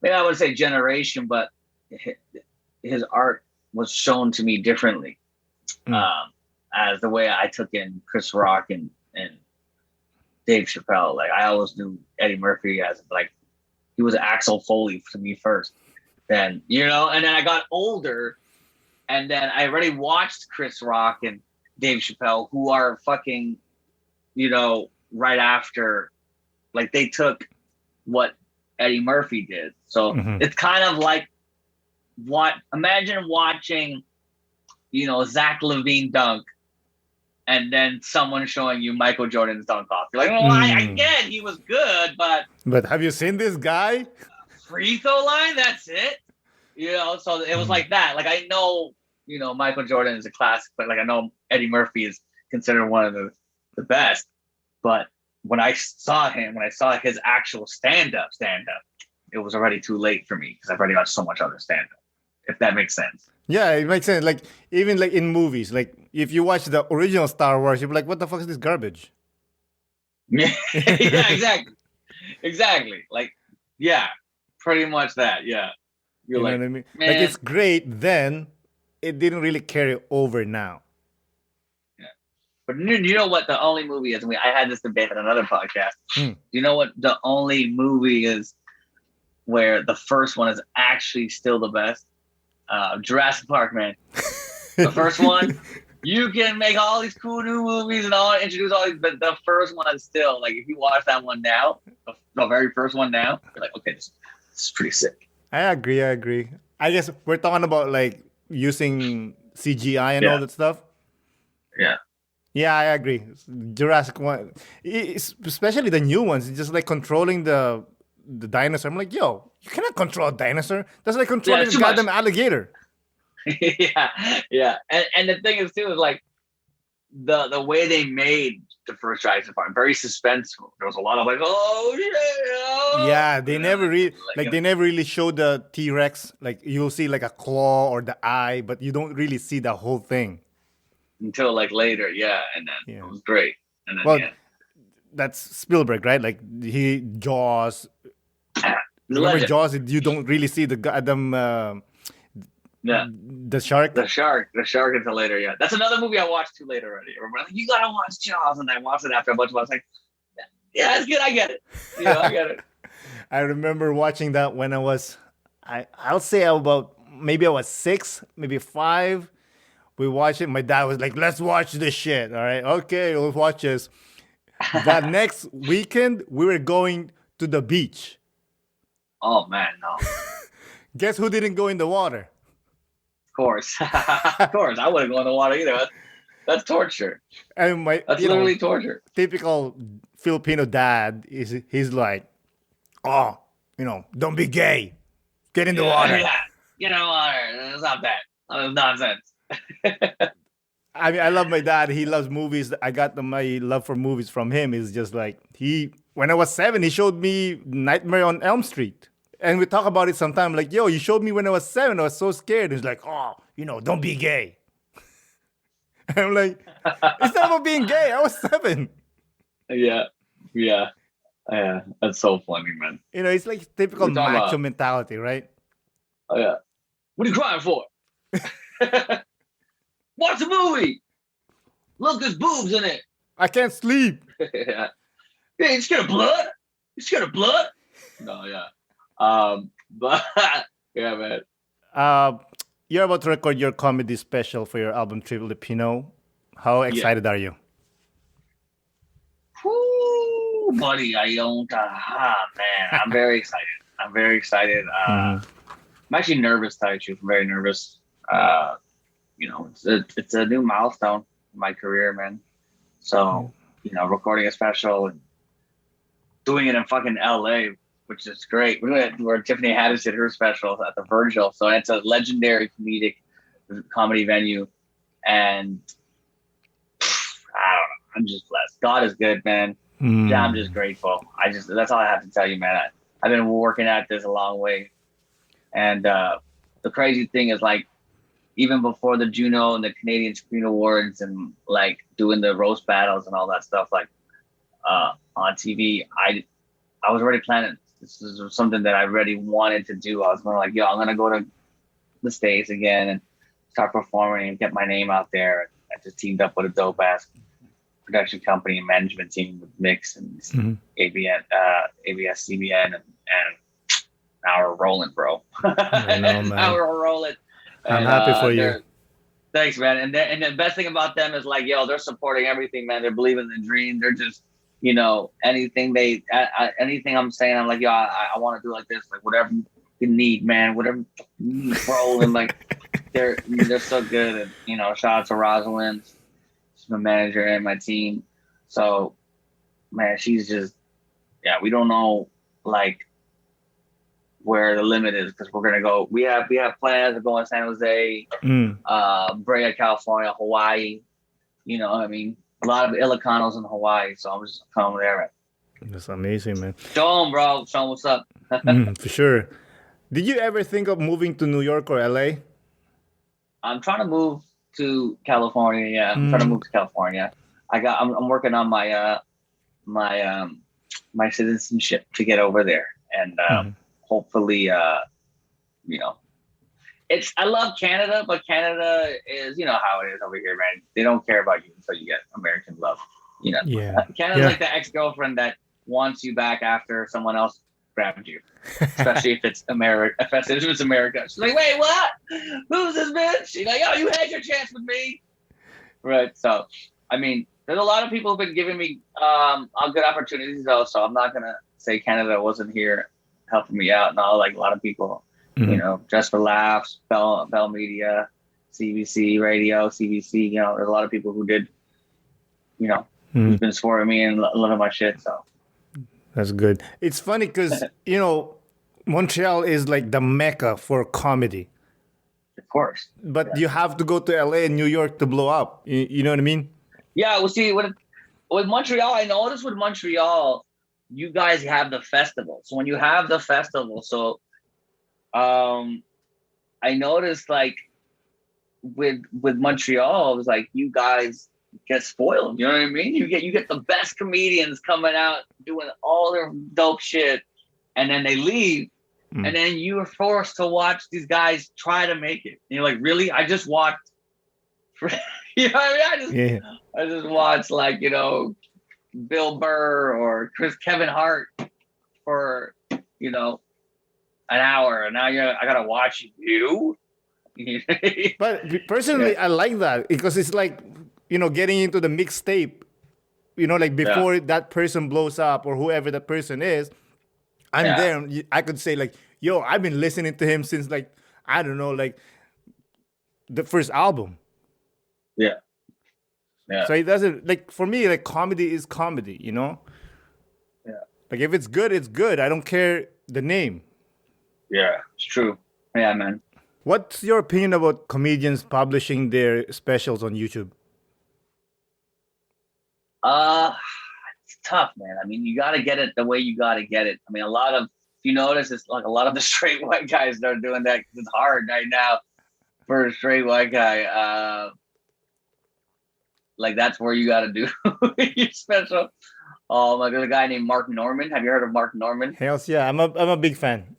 maybe I would say generation, but his art was shown to me differently. As the way I took in Chris Rock and Dave Chappelle. Like, I always knew Eddie Murphy as like, he was Axel Foley to me first. Then, you know, and then I got older and then I already watched Chris Rock and Dave Chappelle, who are fucking, you know, right after, like, they took what Eddie Murphy did. So it's kind of like imagine watching, you know, Zach LaVine dunk and then someone showing you Michael Jordan's dunk off. You're like, well, I get he was good, but have you seen this guy? Free throw line, that's it. You know, so it was like that. Like, I know, you know, Michael Jordan is a classic, but like I know Eddie Murphy is considered one of the best. But when I saw his actual stand-up, it was already too late for me because I've already got so much other stand-up, if that makes sense. Yeah, it makes sense. Like, even like in movies, like if you watch the original Star Wars, you're like, what the fuck is this garbage? Yeah, exactly. Like, yeah, pretty much that. Yeah. You know what I mean? Man. Like, it's great then, it didn't really carry over now. Yeah. But you know what the only movie is? I had this debate on another podcast. Do you know what the only movie is where the first one is actually still the best? Jurassic Park, man. The first one, you can make all these cool new movies and introduce all these, but the first one is still, like, if you watch that one now, the very first one now, you're like, okay, this is pretty sick. I agree. I guess we're talking about like using CGI and all that stuff. Yeah. Yeah, I agree. Jurassic one, especially the new ones, it's just like controlling the dinosaur. I'm like, yo, you cannot control a dinosaur. That's like controlling a goddamn alligator. yeah. And the thing is too is like the way they made the first Jurassic Park, very suspenseful. There was a lot of like, oh shit. Oh. Yeah, they never really showed the T-Rex. Like, you'll see like a claw or the eye, but you don't really see the whole thing until like later. Yeah, and then it was great. And then, that's Spielberg, right? Like, Jaws. Remember Jaws? You don't really see the goddamn. The shark. The shark until later. Yeah, that's another movie I watched too late already. I remember, like, you gotta watch Jaws, and I watched it after a bunch of. I was like, yeah, it's good. I get it. You know, I get it. I remember watching that when I was, I'll say about maybe I was 6, maybe 5. We watched it. My dad was like, "Let's watch this shit." All right, okay, we'll watch this. That next weekend, we were going to the beach. Oh man, no. Guess who didn't go in the water? Of course. Of course. I wouldn't go in the water either. That's torture. And that's literally torture. Typical Filipino dad he's like, oh, don't be gay. Get in the water. Yeah. Get in the water. It's not that. It's nonsense. I mean, I love my dad. He loves movies. I got my love for movies from him. Is just like when I was 7, he showed me Nightmare on Elm Street. And we talk about it sometime, like, yo, you showed me when I was 7. I was so scared. He's like, oh, don't be gay. And I'm like, it's not about being gay. I was 7. Yeah. That's so funny, man. It's like typical macho mentality, right? Oh, yeah. What are you crying for? Watch the movie. Look, there's boobs in it. I can't sleep. Yeah, you scared of blood? You scared of blood? No, yeah. But yeah, man. You're about to record your comedy special for your album Trillipino. How excited are you? buddy, man, I'm very excited. I'm very excited. I'm actually nervous, to tell you the truth. I'm very nervous. It's a new milestone in my career, man. So, recording a special and doing it in fucking LA, which is great. Where Tiffany Haddish did her special at the Virgil. So it's a legendary comedy venue. And I don't know. I'm just blessed. God is good, man. Yeah, I'm just grateful. That's all I have to tell you, man. I've been working at this a long way. And the crazy thing is, like, even before the JUNO and the Canadian JUNO Awards and like doing the roast battles and all that stuff, like on TV, I was already planning. This is something that I really wanted to do. I was going like, I'm gonna go to the States again and start performing and get my name out there. I just teamed up with a dope ass production company and management team with Mix and ABS, CBN, and now we're rolling, bro. I know, man. Now we're rolling. I'm happy for you. Thanks, man. And the best thing about them is, like, they're supporting everything, man. They're believing in the dream. They're just, anything anything I'm saying, I'm like, I want to do like this, like whatever you need, man, whatever you need, bro. And like, they're so good. And, shout out to Rosalind, she's my manager and my team. So, man, she's just, we don't know, like, where the limit is, because we're gonna go. We have plans to go in San Jose, Brea, California, Hawaii. You know what I mean? A lot of Ilocanos in Hawaii, so I'm just coming there. That's amazing, man. Show them, bro. Show them what's up. For sure. Did you ever think of moving to New York or LA? I'm trying to move to California. Yeah, I'm trying to move to California. I'm working on my my citizenship to get over there, and hopefully, I love Canada, but Canada is, how it is over here, man. They don't care about you until you get American love, Canada's like the ex-girlfriend that wants you back after someone else grabbed you, especially if it's America. If it's America, she's like, wait, what? Who's this bitch? She's like, you had your chance with me, right? So, I mean, there's a lot of people who've been giving me good opportunities, though. So I'm not gonna say Canada wasn't here helping me out. No, like a lot of people, Just for Laughs, Bell Media, CBC Radio, CBC. There's a lot of people who did, who's been supporting me and loving my shit. So that's good. It's funny because Montreal is like the mecca for comedy. Of course, but you have to go to LA and New York to blow up. You know what I mean? Yeah. Well, see, with Montreal, I noticed with Montreal, you guys have the festival. So when you have the festival, I noticed, like, with Montreal, it was like you guys get spoiled. You know what I mean? You get the best comedians coming out doing all their dope shit, and then they leave, and then you are forced to watch these guys try to make it. And you're like, really? I just watched. You know what I mean? I just watched, like, Bill Burr or Kevin Hart for, an hour, and now I gotta watch you. But personally, I like that because it's like, getting into the mixtape, like before that person blows up or whoever that person is, I'm there. I could say, like, I've been listening to him since, like, I don't know, like the first album. Yeah. So it doesn't, like, for me, like, comedy is comedy, Yeah. Like, if it's good, it's good. I don't care the name. Yeah, it's true. Yeah, man. What's your opinion about comedians publishing their specials on YouTube? It's tough, man. I mean, you got to get it the way you got to get it. I mean, if you notice, it's like a lot of the straight white guys that are doing that. It's hard right now for a straight white guy. Like, that's where you got to do your special. There's a guy named Mark Norman. Have you heard of Mark Norman? Hells yeah, I'm a big fan.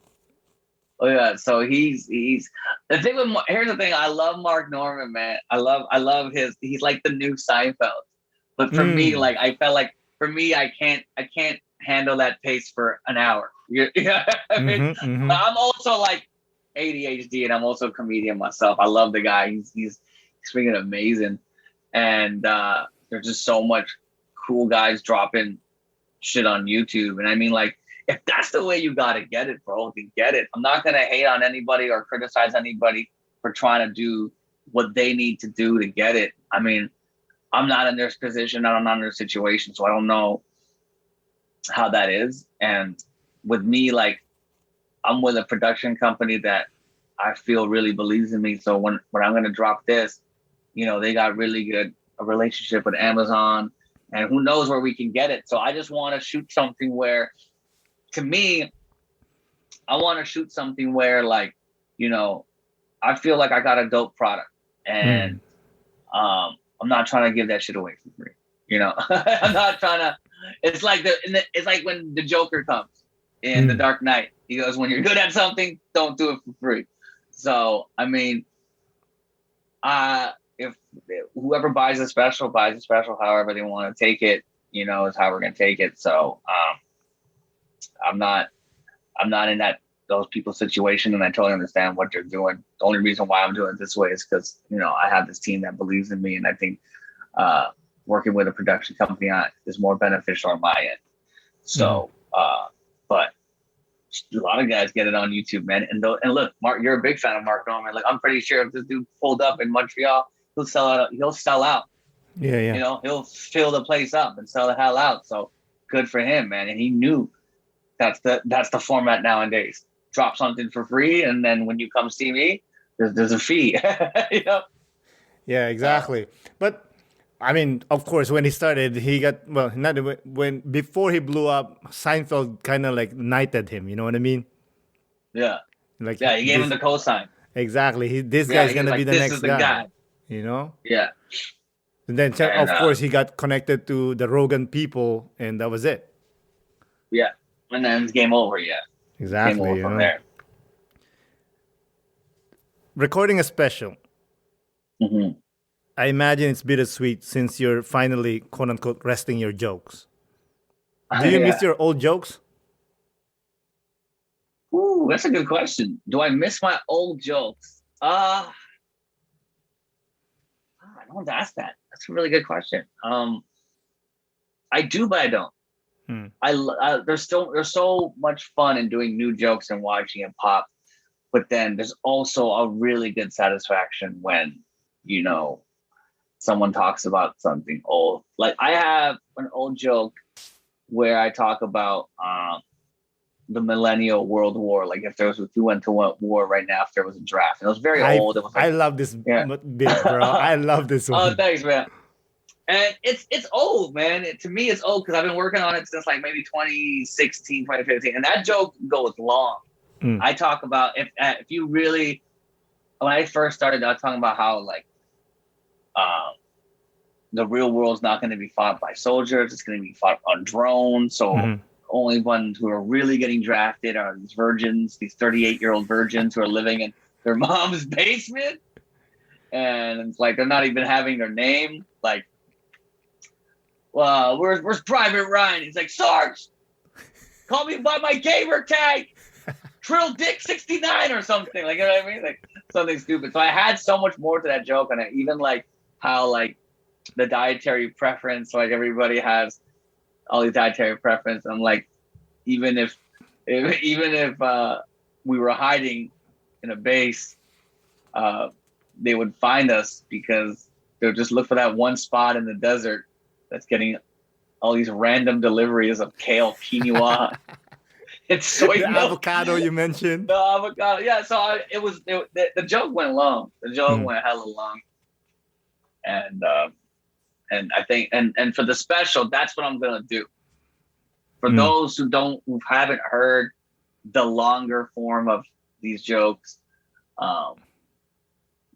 Oh yeah, so he's the thing with here's the thing. I love Mark Norman, man. I love he's like the new Seinfeld. But for me, like, I felt like for me, I can't handle that pace for an hour. I mean, But I'm also like ADHD, and I'm also a comedian myself. I love the guy. He's freaking amazing. And there's just so much cool guys dropping shit on YouTube. And I mean, like, if that's the way you gotta get it, bro, then get it. I'm not gonna hate on anybody or criticize anybody for trying to do what they need to do to get it. I mean, I'm not in their position, I'm not in their situation, so I don't know how that is. And with me, like, I'm with a production company that I feel really believes in me. So when I'm gonna drop this, you know, they got really good a relationship with Amazon, and who knows where we can get it. So I just want to shoot something where, to me, I want to shoot something where, like, you know, I feel like I got a dope product, and I'm not trying to give that shit away for free. You know, I'm not trying to. It's like it's like when the Joker comes in The Dark Knight. He goes, "When you're good at something, don't do it for free." So I mean, if whoever buys a special, however they want to take it, you know, is how we're gonna take it. So I'm not in those people's situation, and I totally understand what they're doing. The only reason why I'm doing it this way is because, you know, I have this team that believes in me, and I think working with a production company is more beneficial on my end. So, but a lot of guys get it on YouTube, man. And look, Mark, you're a big fan of Mark Norman. Like, I'm pretty sure if this dude pulled up in Montreal, he'll sell out. Yeah. You know, he'll fill the place up and sell the hell out. So good for him, man. And he knew that's the format nowadays. Drop something for free, and then when you come see me, there's a fee. You know? Yeah, exactly. But I mean, of course, when he started, he got, well, not when before he blew up, Seinfeld kind of like knighted him. You know what I mean? Yeah. Like, yeah, he gave him the cosign. Exactly. This guy's gonna be like, the this next is the guy. You know? Yeah. And then, of course, he got connected to the Rogan people, and that was it. Yeah. And then it's game over. Yeah. Exactly. Game over from there. Recording a special. Mm-hmm. I imagine it's bittersweet since you're finally, quote unquote, resting your jokes. Do you miss your old jokes? Ooh, that's a good question. Do I miss my old jokes? I don't ask that. That's a really good question. I do, but I don't. There's so much fun in doing new jokes and watching it pop, but then there's also a really good satisfaction when, you know, someone talks about something old. Like, I have an old joke where I talk about the millennial world war. Like, if we went to war right now, if there was a draft, and it was very old. It was like, I love this bit, bro. I love this one. Oh, thanks, man. And it's old, man. To me, it's old because I've been working on it since like maybe 2016, 2015. And that joke goes long. I talk about, if you really, when I first started, I was talking about how, like, the real world's not going to be fought by soldiers. It's going to be fought on drones. So only ones who are really getting drafted are these virgins, these 38-year-old virgins who are living in their mom's basement. And it's like, they're not even having their name. Like, where's Private Ryan? He's like, Sarge, call me by my gamer tag, Trill Dick 69 or something. Like, you know what I mean? Like, something stupid. So I had so much more to that joke, and I even like how, like, the dietary preference, like, everybody has all these dietary preference. I'm like, even if we were hiding in a base, they would find us because they'll just look for that one spot in the desert that's getting all these random deliveries of kale, quinoa, and soy the milk. Avocado you mentioned. The avocado, yeah. So the joke went long. The joke went hella long, and I think and for the special, that's what I'm gonna do. For those who haven't heard the longer form of these jokes,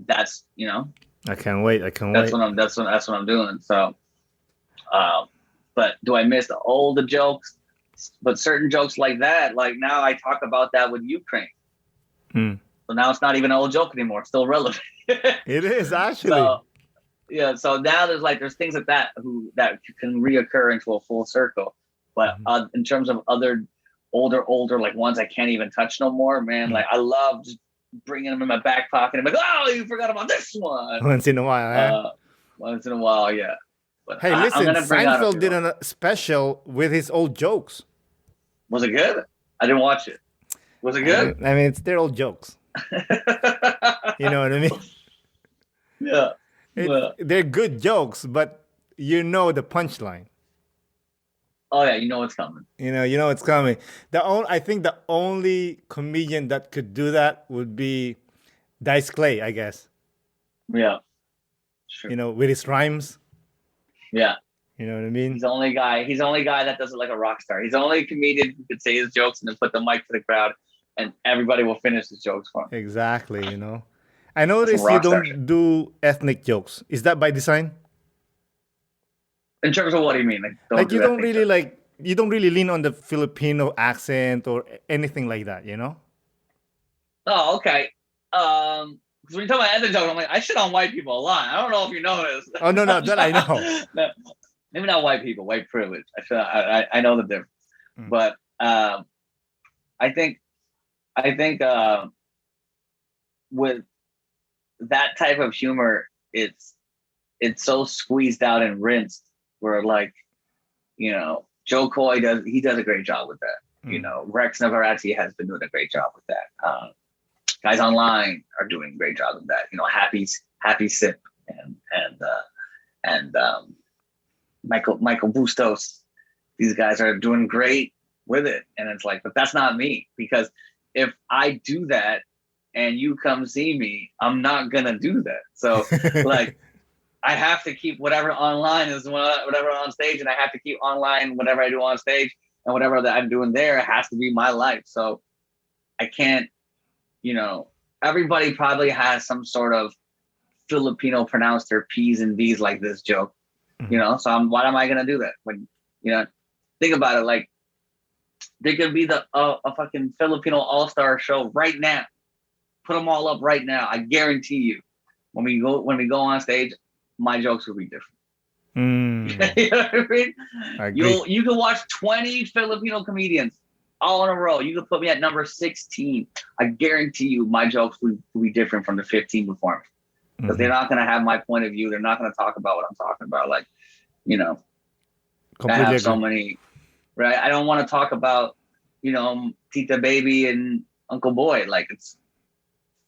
that's, you know, I can't wait. That's what I'm doing. So, but do I miss the older jokes? But certain jokes like that, like now I talk about that with Ukraine. So now it's not even an old joke anymore. It's still relevant. It is, actually. So, yeah. So now there's things like that that can reoccur into a full circle. But in terms of other older like ones I can't even touch no more, man. Like, I love just bringing them in my back pocket and be like, oh, you forgot about this one. Once in a while, Once in a while, yeah. But Hey, I'm listen, gonna bring out a Seinfeld few. did a special with his old jokes. Was it good? I didn't watch it. Was it good? I mean, it's their old jokes. You know what I mean? Yeah. Yeah. They're good jokes, but you know the punchline. Oh yeah, you know what's coming. You know it's coming. I think the only comedian that could do that would be Dice Clay, I guess. Yeah. Sure. You know, with his rhymes. Yeah. You know what I mean? He's the only guy. He's the only guy that does it like a rock star. He's the only comedian who could say his jokes and then put the mic to the crowd, and everybody will finish his jokes for him. Exactly. You know, I noticed you rock star don't do ethnic jokes. Is that by design? In terms of what do you mean? You don't really lean on the Filipino accent or anything like that. You know? Oh, okay. Because when you talk about ethnic jokes, I'm like, I shit on white people a lot. I don't know if you know this. Oh no, that I know. No, maybe not white people, white privilege. I know the difference. But I think with that type of humor, it's so squeezed out and rinsed. Where like, you know, Joe Coy does a great job with that. You know, Rex Navarrete has been doing a great job with that. Guys online are doing a great job with that. You know, Happy Sip and Michael Bustos. These guys are doing great with it. And it's like, but that's not me, because if I do that and you come see me, I'm not gonna do that. So like, I have to keep whatever online is whatever on stage, and I have to keep online whatever I do on stage, and whatever that I'm doing there has to be my life. So I can't, you know, everybody probably has some sort of Filipino pronounce their P's and V's like this joke, you know. So why am I gonna do that? When, you know, think about it, like there could be a fucking Filipino all-star show right now. Put them all up right now. I guarantee you, when we go on stage, my jokes will be different. You know what I mean? You can watch 20 Filipino comedians all in a row. You can put me at number 16. I guarantee you my jokes will be different from the 15 before me. Because they're not going to have my point of view. They're not going to talk about what I'm talking about. Like, you know, completely I have so many, right? I don't want to talk about, you know, Tita Baby and Uncle Boy. Like, it's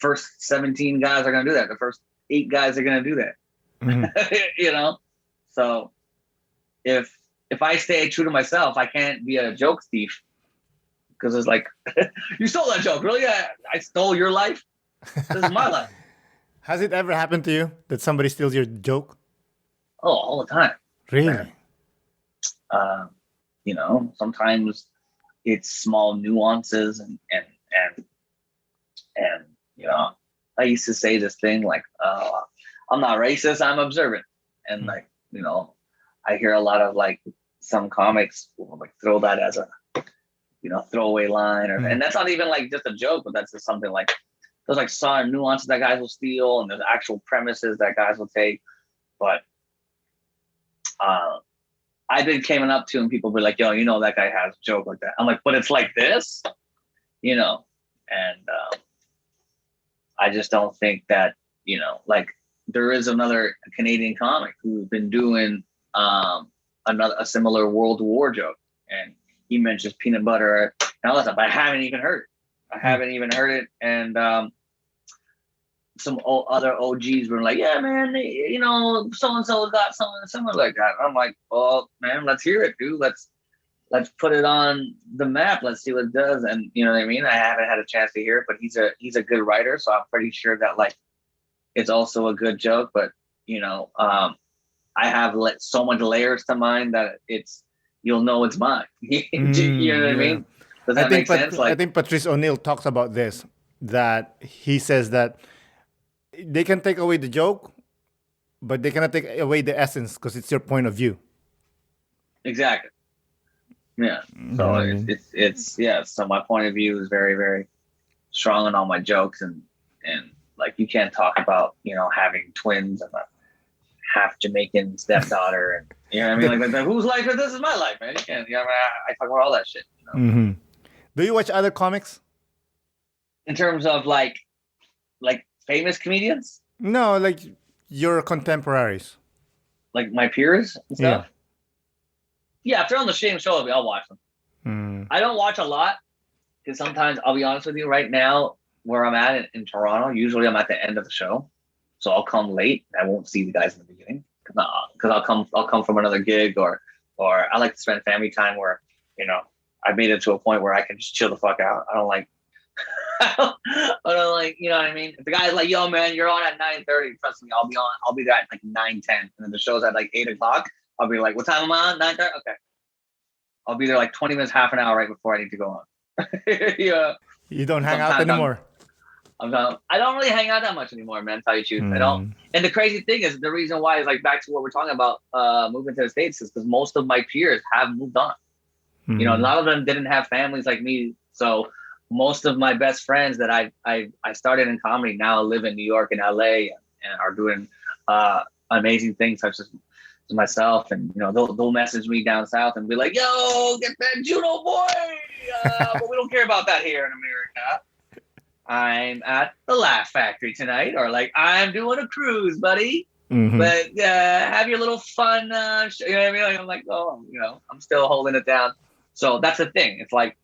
first 17 guys are going to do that. The first 8 guys are going to do that. You know, so if I stay true to myself, I can't be a joke thief, because it's like, you stole that joke, really? I stole your life. This is my life. Has it ever happened to you that somebody steals your joke? Oh, all the time. Really? You know, sometimes it's small nuances and you know, I used to say this thing like, I'm not racist, I'm observant. And like, you know, I hear a lot of like some comics will like throw that as a, you know, throwaway line, or and that's not even like just a joke, but that's just something like, there's like some nuances that guys will steal, and there's actual premises that guys will take. But I've been coming up to and people be like, yo, you know, that guy has a joke like that. I'm like, but it's like this, you know, and I just don't think that, you know, like, there is another Canadian comic who's been doing a similar World War joke, and he mentions peanut butter and all that stuff. I haven't even heard it. And some other OGs were like, yeah, man, you know, so-and-so got something similar like that. I'm like, oh, man, let's hear it, dude. Let's put it on the map. Let's see what it does. And you know what I mean? I haven't had a chance to hear it, but he's a good writer. So I'm pretty sure that like, it's also a good joke, but you know, I have so much layers to mine that you'll know it's mine. You know what I mean? Does that make sense? Like, I think Patrice O'Neill talks about this, that he says that they can take away the joke, but they cannot take away the essence, because it's your point of view. Exactly. Yeah. So it's yeah. So my point of view is very, very strong on all my jokes, and like, you can't talk about, you know, having twins and a half Jamaican stepdaughter, and you know what I mean? Like whose life is this? Is my life, man. You can't, you know, I talk about all that shit. You know? Do you watch other comics? In terms of like famous comedians? No, like your contemporaries. like my peers and stuff. Yeah, if they're on the same show, I'll watch them. I don't watch a lot because sometimes I'll be honest with you. Right now, where I'm at in Toronto, usually I'm at the end of the show, so I'll come late. I won't see the guys in the beginning because I'll come from another gig or I like to spend family time where I made it to a point where I can just chill the fuck out. I don't like. I don't like, you know what I mean? If the guy's like, yo, man, you're on at 9:30, trust me, I'll be there at like 9:10. And then the show's at like 8 o'clock. I'll be like, what time am I on? 9:30? Okay. I'll be there like 20 minutes, half an hour right before I need to go on. Yeah. You don't hang out anymore. I don't really hang out that much anymore, man, to tell you the truth. I don't. And the crazy thing is, the reason why is like back to what we're talking about, moving to the States, is because most of my peers have moved on. A lot of them didn't have families like me. So most of my best friends that I started in comedy now live in New York and LA and are doing amazing things such as myself. And they'll message me down south and be like, yo, get that JUNO boy. But we don't care about that here in America. I'm at the Laugh Factory tonight, or like I'm doing a cruise, buddy. But have your little fun you know what I mean? Like, I'm like, oh, I'm still holding it down. So that's the thing. It's like,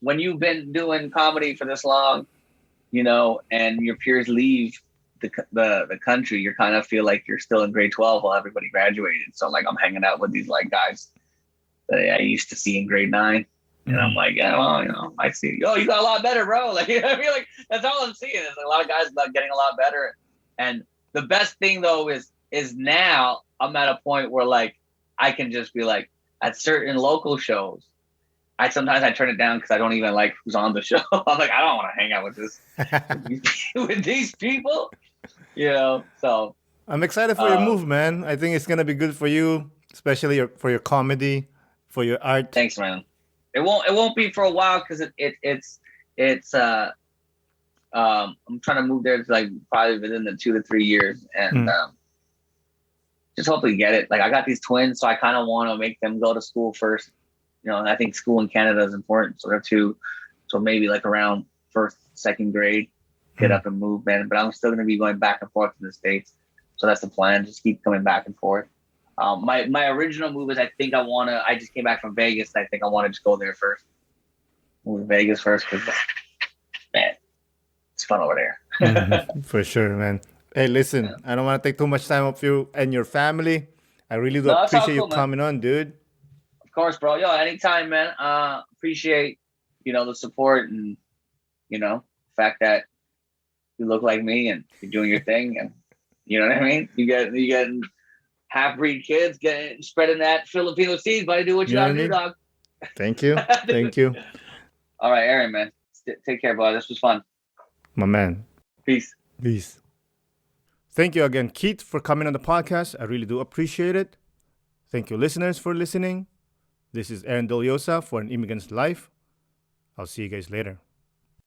when you've been doing comedy for this long, and your peers leave the country, you kind of feel like you're still in grade 12 while everybody graduated. So like I'm hanging out with these like guys that I used to see in grade 9. And I'm like, yeah, well, I see. Oh, you got a lot better, bro. Like, I feel like that's all I'm seeing is a lot of guys getting a lot better. And the best thing though is now I'm at a point where like I can just be like at certain local shows. Sometimes I turn it down because I don't even like who's on the show. I'm like, I don't want to hang out with these people, So I'm excited for your move, man. I think it's gonna be good for you, especially for your comedy, for your art. Thanks, man. It won't be for a while because it's I'm trying to move there to like probably within the 2 to 3 years and just hopefully get it. Like I got these twins, so I kind of want to make them go to school first. And I think school in Canada is important sort of too. So maybe like around 1st, 2nd grade, get up and move, man. But I'm still going to be going back and forth to the States. So that's the plan. Just keep coming back and forth. My original move is I just came back from Vegas. And I think I want to just go there first. Move to Vegas first because, man, it's fun over there. For sure, man. Hey, listen, I don't want to take too much time of you and your family. I really do appreciate you coming on, dude. Of course, bro. Yo, anytime, man. Appreciate, the support and, the fact that you look like me and you're doing your thing. And you know what I mean? You get half-breed kids spreading that Filipino seeds, buddy. Do what you gotta do, dog. Thank you. Thank you. All right, Aaron, man. Take care, bro. This was fun. My man. Peace. Peace. Thank you again, Keith, for coming on the podcast. I really do appreciate it. Thank you, listeners, for listening. This is Aaron Deliosa for An Immigrant's Life. I'll see you guys later.